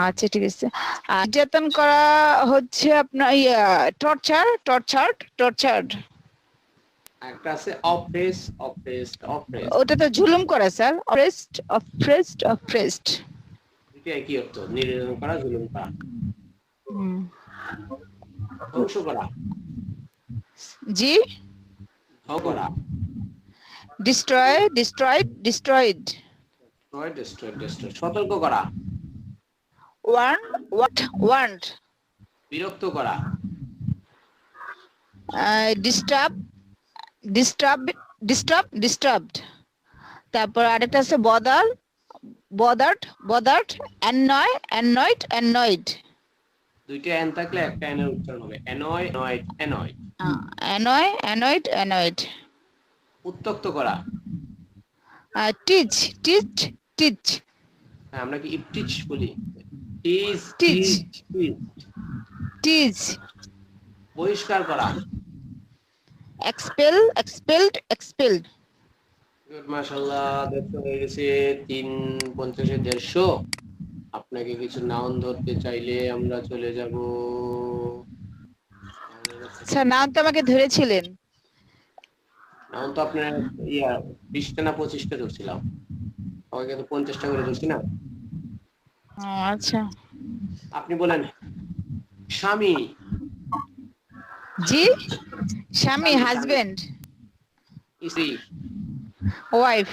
আচ্ছা ঠিক আছে। নির্যাতন করা হচ্ছে আপনার টর্চার্ড, একটা আছে oppressed, ওটা তো জুলুম করা স্যার, oppressed, এটা কি অর্থ? নির্যাতন করা, জুলুম করা। ধ্বংস করা, জি, ধ্বংস করা, destroyed, সতর্ক করা, warned, বিরক্ত করা, disturbed, তারপর আরেকটা আছে bothered, annoyed, দুইটা এন থাকলে একটা এন এর উচ্চারণ হবে annoyed, উত্তক্ত করা, teach, হ্যাঁ, আমরা কি ইপটিচ বলি? teach, বহিষ্কার করা, expelled, মাশাআল্লাহ, দেখতে হয়ে গেছে 3:50 150। আপনাকে কিছু নাউন ধরতে চাইলে আমরা চলে যাব। স্যার নাম তো আমাকে ধরেছিলেন, নাউন তো আপনার 20টা না 25টা ধরছিলাম, আমাকে তো 50টা করে ধরছি না। আচ্ছা, আপনি বলেন স্বামী। জি, স্বামী, হাজবেন্ড, স্ত্রী, ওয়াইফ,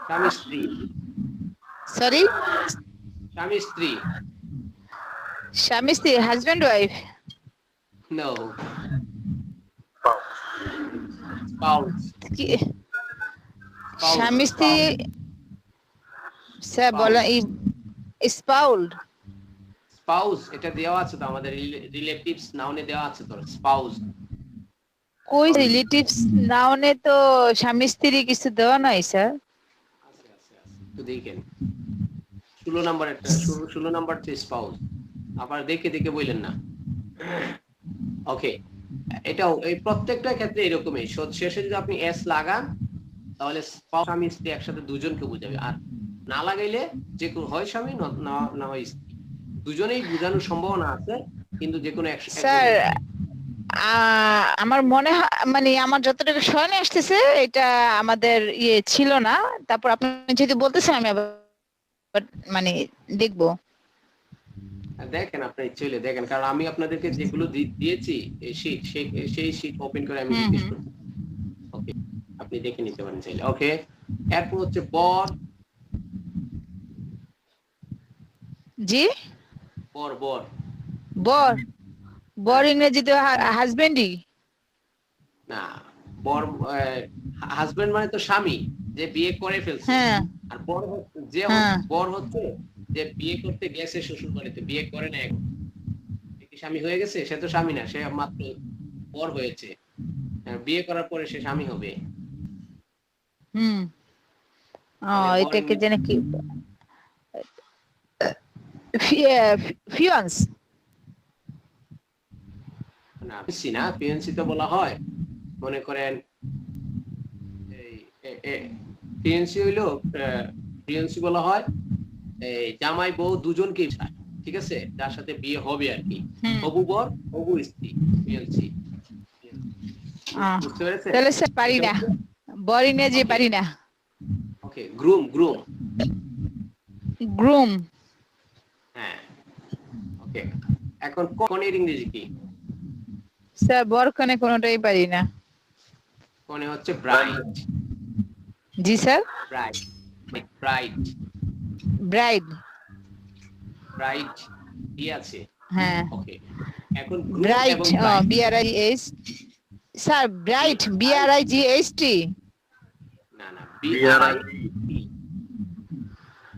স্বামী স্ত্রী, সরি, স্বামী স্ত্রী, হাজবেন্ড ওয়াইফ, নো, স্পাউস, স্বামী স্ত্রী, স্যার বলেন স্পাউলড, স্পাউস এটা দেওয়া আছে তো আমাদের রিলেটিভস নাউনে দেওয়া আছে তো, স্পাউস। কই রিলেটিভস নাউনে তো স্বামী স্ত্রী কিছু দেওয়া নাই স্যার। তো দেখেন 16 নাম্বার তো স্পাউস, আবার দেখে বললেন না। ওকে, এটাও এই প্রত্যেকটা ক্ষেত্রে এরকমই, শেষে যদি আপনি এস লাগান তাহলে স্বামী স্ত্রী একসাথে দুজনকে বোঝাবে, আর না লাগাইলে যে কোনো হয় স্বামী না হয় স্ত্রী, দুজনেই বোঝানোর সম্ভাবনা আছে, কিন্তু যে কোনো একসাথে। স্যার আমার মনে হয়, মানে আমার যতটুকু স্মরণে আসতেছে এটা আমাদের ছিল না, তারপর আপনি যদি বলতেছেন আমি আবার মানে দেখবো। দেখেন আপনার ইচ্ছে হলে দেখেন, কারণ আমি আপনাদেরকে যেগুলো দিয়েছি সেই শীট ওপেন করে আমি জিজ্ঞেস করছি। ওকে, আপনি দেখে নিতে পারেন চাইলে। ওকে, এরপর হচ্ছে বর। জি, বর ইংরেজিতে হাজবেন্ডই না, বর হাজবেন্ড মানে তো স্বামী যে বিয়ে করে ফেলছে, আর বর হচ্ছে যে বিয়ে করতে গেছে শ্বশুর বাড়িতে, বিয়ে করে না এখন, স্বামী হয়ে গেছে, সে তো স্বামী না, সে মাত্র বর হয়েছে, বিয়ে করার পরে সে স্বামী হবে। হুম ও তাহলে বর এটাকে যেন কি ফিয়ান্স না, ফিয়ান্সি না, ফিয়ান্সি তো বলা হয় মনে করেন এই ফিয়ান্সি হইলো, ফিয়ান্সি বলা হয় এই জামাই বউ দুজনকে বোঝায়, ঠিক আছে, যার সাথে বিয়ে হবে আর কি, হবু বর হবু স্ত্রী, ফিয়ান্সি। বুঝতে পেরেছেন? তাহলে স্যার পারি না, বরি নিয়ে যে পারি না। ওকে, গ্রুম, গ্রুম, গ্রুম। হ্যাঁ, ওকে। এখন কনের ইংরেজি কি? স্যার বর কনে কোনোটাই পারি না। কনে হচ্ছে ব্রাইড। জি sir. Bride, bride, bride. Bride কি আছে? হ্যাঁ, ওকে, এখন গ্রুম ব্রাইট, এবং ও bride, BRIGH sir, bright BRIGHT। না না, BRIT,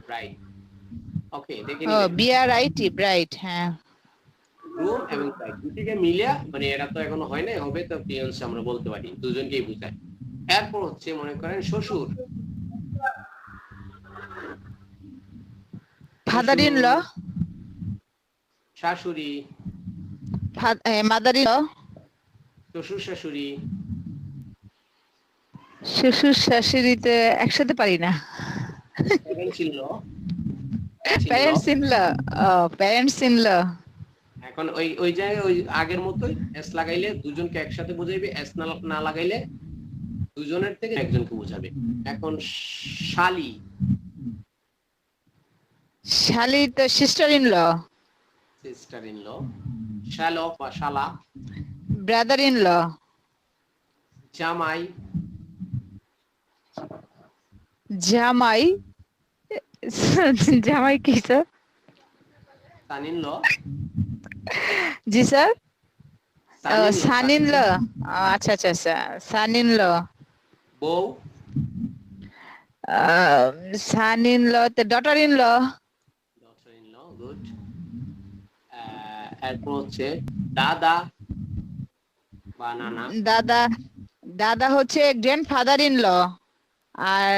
ব্রাইড। ওকে, দেখে ও নিন BRIT ব্রাইট, হ্যাঁ। গ্রুম এবং ব্রাইড দুটিকে মিলিয়ে, মানে এরা তো এখনো হয় না, হবে তো ফিয়ান্সি আমরা বলতে পারি, দুজনকেই বোঝায়। এরপর হচ্ছে মনে করেন শ্বশুর, ফাদার ইন ল, শাশুড়ি, মাদার ইন ল, শ্বশুর শাশুড়ি, শ্বশুর শাশুড়িতে একসাথে পারি না। Parents in law, parents in law, parents in law. এখন ওই ওই জায়গায় ওই আগের মতোই এস লাগাইলে দুজনকে একসাথে বোঝাইবে, এস না লাগাইলে দুজনের থেকে একজনকে বোঝাবে। এখন শালি, শালি তো sister in law, sister in law, শ্যালক বা শালা, ব্রাদার ইন ল, জামাই, জামাই, জামাই কি স্যার? সান ইন ল, জি sir. Son son in law, আচ্ছা আচ্ছা স্যার, সান ইন ল, বউ, সান ইন ল তে daughter in law, daughter in law, good. এরপর হচ্ছে দাদা বা নানা, দাদা, দাদা হচ্ছে গ্র্যান্ডফাদার ইন ল, আর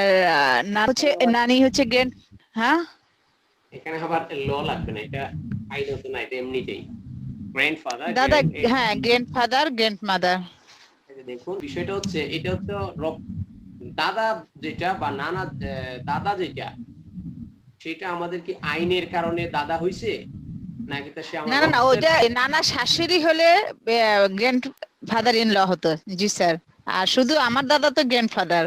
না হচ্ছে নানি হচ্ছে গ্র্যান্ড, হ্যাঁ এখানে আবার ল লাগবে না, এটা আইডিয়া তো না, এটা এমনিতেই গ্র্যান্ডফাদার। দাদা, হ্যাঁ গ্র্যান্ডফাদার গ্র্যান্ডমাদার। দেখুন বিষয়টা হচ্ছে, এটা হচ্ছে দাদা যেটা বা নানা, দাদা যেটা, সেটা আমাদের কি আইনের কারণে দাদা হইছে, নাকি তা সে না আমার না না, ওটা নানা শাশুড়ি হলে গ্র্যান্ডফাদার ইন ল হতো। জি স্যার। আর শুধু আমার দাদা তো গ্র্যান্ডফাদার।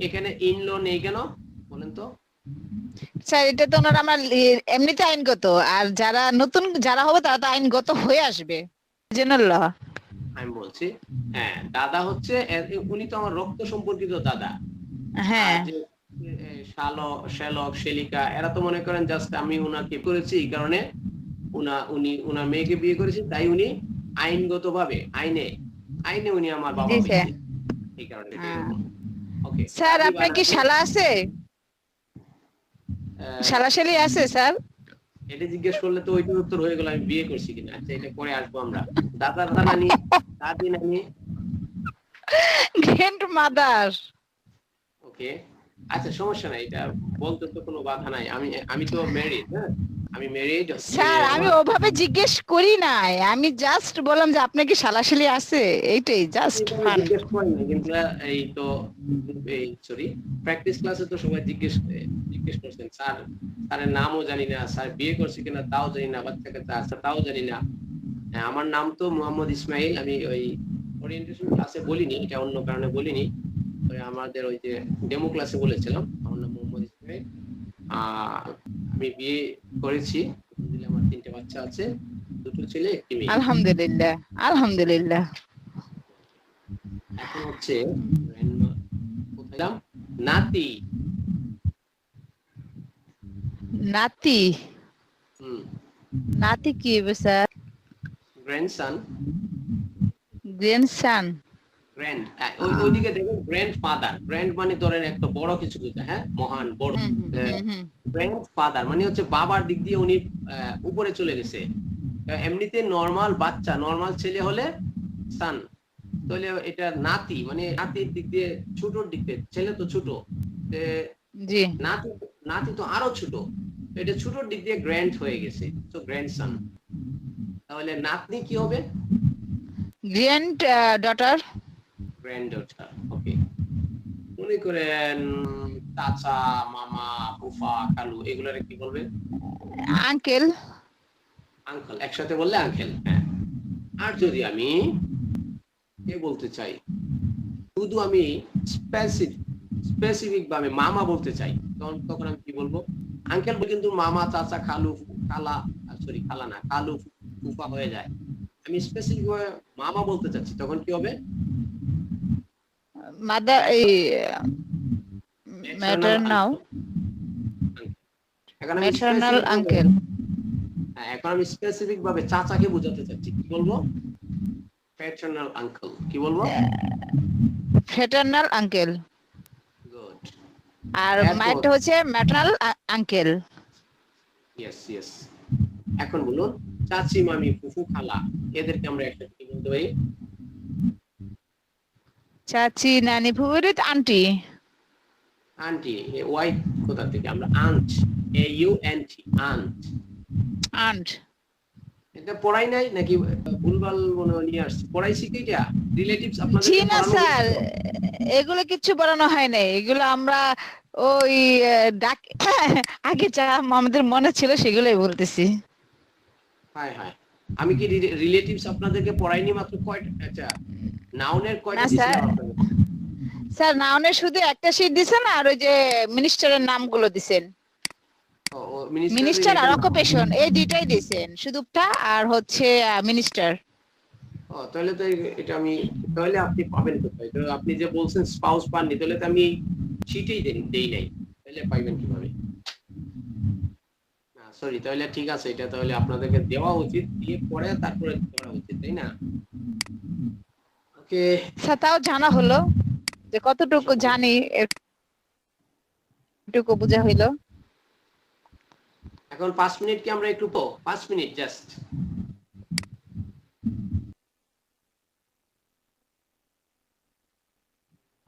এখানে ইন ল নেই কেন বলেন তো? স্যার এটা তো ওনার আমার এমনিতে আইনগত, আর যারা নতুন যারা হবে তারা তো আইনগত হয়ে আসবে, জেন ল। আমি বলছি, হ্যাঁ দাদা হচ্ছে উনি তো আমার রক্ত সম্পর্কিত দাদা। হ্যাঁ, শ্যালক শেলিকা এরা তো মনে করেন জাস্ট আমি উনাকে করেছি এই কারণে, উনি উনার মেয়েকে বিয়ে করেছি, তাই উনি আইনগত ভাবে আইনে উনি আমার বাবা হয়েছে, এই কারণে। ওকে স্যার আপনার কি শালা আছে? শালা শালি আছে স্যার? এটা জিজ্ঞেস করলে তো ওইটার উত্তর হয়ে গেল আমি বিয়ে করছি কিনা। আচ্ছা, এটা পরে আসবো আমরা। দাদা নানি, দাদি নানি, গ্র্যান্ডমাদার। ওকে, আচ্ছা সমস্যা নাই, এটা বলতে তো কোনো বাধা নাই। আমি তো ম্যারিড, হ্যাঁ আমি ম্যারিড। স্যার আমি ওভাবে জিজ্ঞেস করি নাই, আমি জাস্ট বললাম যে আপনার কি শালাশালি আছে, এইটাই জাস্ট ফান। জিজ্ঞেস করেন না, কিন্তু এই তো এই সরি প্র্যাকটিস ক্লাসে তো সবাই জিজ্ঞেস করছেন, স্যারের নামও জানি না, স্যার বিয়ে করছে কিনা তাও জানি না, বাচ্চা কাচ্চা আছে তাও জানি না। আমার নাম তো মোহাম্মদ ইসমাইল। আমি ওই ওরিয়েন্টেশন ক্লাসে বলিনি, এটা অন্য কারণে বলিনি, আমাদের ওই যে ডেমো ক্লাসে বলেছিলাম আমার নাম মোহাম্মদ ইসমাইল। আমি বিয়ে করেছি, আমার 3টে বাচ্চা আছে, 2টো ছেলে 1টি মেয়ে। আলহামদুলিল্লাহ, আলহামদুলিল্লাহ। এখন হচ্ছে নাতি, নাতি, নাতি কি হবে স্যার? গ্র্যান্ডসন, গ্র্যান্ডসন, গ্র্যান্ড ওইদিকে দেখুন গ্র্যান্ডফাদার, গ্র্যান্ড মানে ধরেন একটা বড় কিছু বোঝায়, হ্যাঁ মহান বড়। গ্র্যান্ডফাদার মানে হচ্ছে বাবার দিক দিয়ে উনি উপরে চলে গেছে, এমনিতে নরমাল বাচ্চা, নরমাল ছেলে হলে সান, তাহলে এটা নাতি, মানে নাতির দিক দিয়ে ছোটর দিক দিয়ে, ছেলে তো ছোট, জি নাতি, নাতি তো আরো ছোট, এটা ছোটর দিক দিয়ে গ্র্যান্ড হয়ে গেছে, তো গ্র্যান্ডসন। তাহলে নাতনি কি হবে? Granddaughter. Granddaughter. Okay, মনে করেন চাচা, মামা, ফুফা, খালু, এগুলারে কি বলবে? আঙ্কেল। আঙ্কেল, একসাথে বললে আঙ্কেল। হ্যাঁ। আর যদি আমি বলতে চাই, শুধু আমি স্পেসিফিক ভাবে মামা বলতে চাই, তখন আমি কি বলবো? আঙ্কেল কিন্তু মামা, চাচা, খালু, খালা, সরি খালা না, খালু, ফুফা হয়ে যায়। আমি স্পেসিফিক ভাবে মামা বলতে চাচ্ছি, তখন কি হবে? Mother, maternal, maternal uncle. এখন আমি স্পেসিফিক ভাবে চাচাকে বোঝাতে চাচ্ছি, কি বলবো? Paternal uncle. কি বলবো? ফ্যাটার্নাল আঙ্কেল। গুড। আর মায়েরটা হচ্ছে ম্যাটারনাল আঙ্কেল। Yes yes. এখন বলুন চাচি, মামি, ফুফু, খালা, এদেরকে আমরা একসাথে কি বলতে পারি? চাচি, নানি, ফুফু, আন্টি। আন্টি, ওয়াই কোথা থেকে? আমরা আন্ট, AUNT, আন্ট। আন্ট। এটা পড়াই নাই নাকি ভুলভাল মনে নিয়ে আসছে? পড়াইছি কি এটা? রিলেটিভস আপনাদের জি না স্যার, এগুলো কিছু পড়ানো হয় নাই, এগুলো আমরা ওই আগে যা আমাদের মনে ছিল সেগুলোই বলতেছি। হ্যাঁ হ্যাঁ, আমি কি রিলেটিভস আপনাদেরকে পড়াইনি? মাত্র কয়টা? আচ্ছা, নাউনের কয়টা না দিছিলাম স্যার, আপনাদের? স্যার নাউনের শুধু একটা শীট দিছেন, আর ওই যে মিনিস্টারের নামগুলো দিছেন, ও মিনিস্টার আর অকুপেশন, এই দুইটাই দিছেন, শুধুটা আর হচ্ছে মিনিস্টার। ও, তাহলে তো এটা আমি, তাহলে আপনি পাবেন কোথায়? তো আপনি যে বলছেন স্পাউস পাননি, তাহলে তো আমি শিটেই দেই নাই, তাহলে পাইবেন কিভাবে? না সরি, তাহলে ঠিক আছে, এটা তাহলে আপনাদেরকে দেওয়া উচিত, দিয়ে পরে তারপরে করা উচিত, তাই না? ওকে, স্যার তাও জানা হলো, যে কতটুকু জানি এটুকু বোঝা হইলো। এখন 5 মিনিট কি আমরা একটু 5 মিনিট জাস্ট।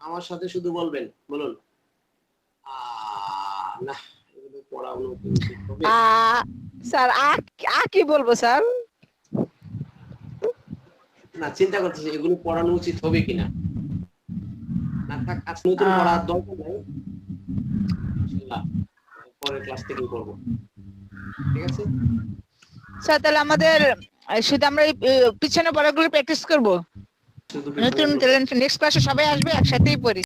আমার সাথে শুধু বলবেন, বলুন। না, এগুলো পড়ানো উচিত হবে। স্যার কি বলবো স্যার? না, চিন্তা করতেছি এগুলো পড়ানো উচিত হবে কিনা। না থাক, আজ নতুন পড়ার দরকার নাই, ইনশাআল্লাহ পরের ক্লাস থেকে করব। ঠিক আছে স্যার, তাহলে আমাদের শুধু আমরা পিছনে পড়াগুলো প্র্যাকটিস করব, শুধু নতুন নেক্সট ক্লাসে সবাই আসবে, একসাথেই পড়ি।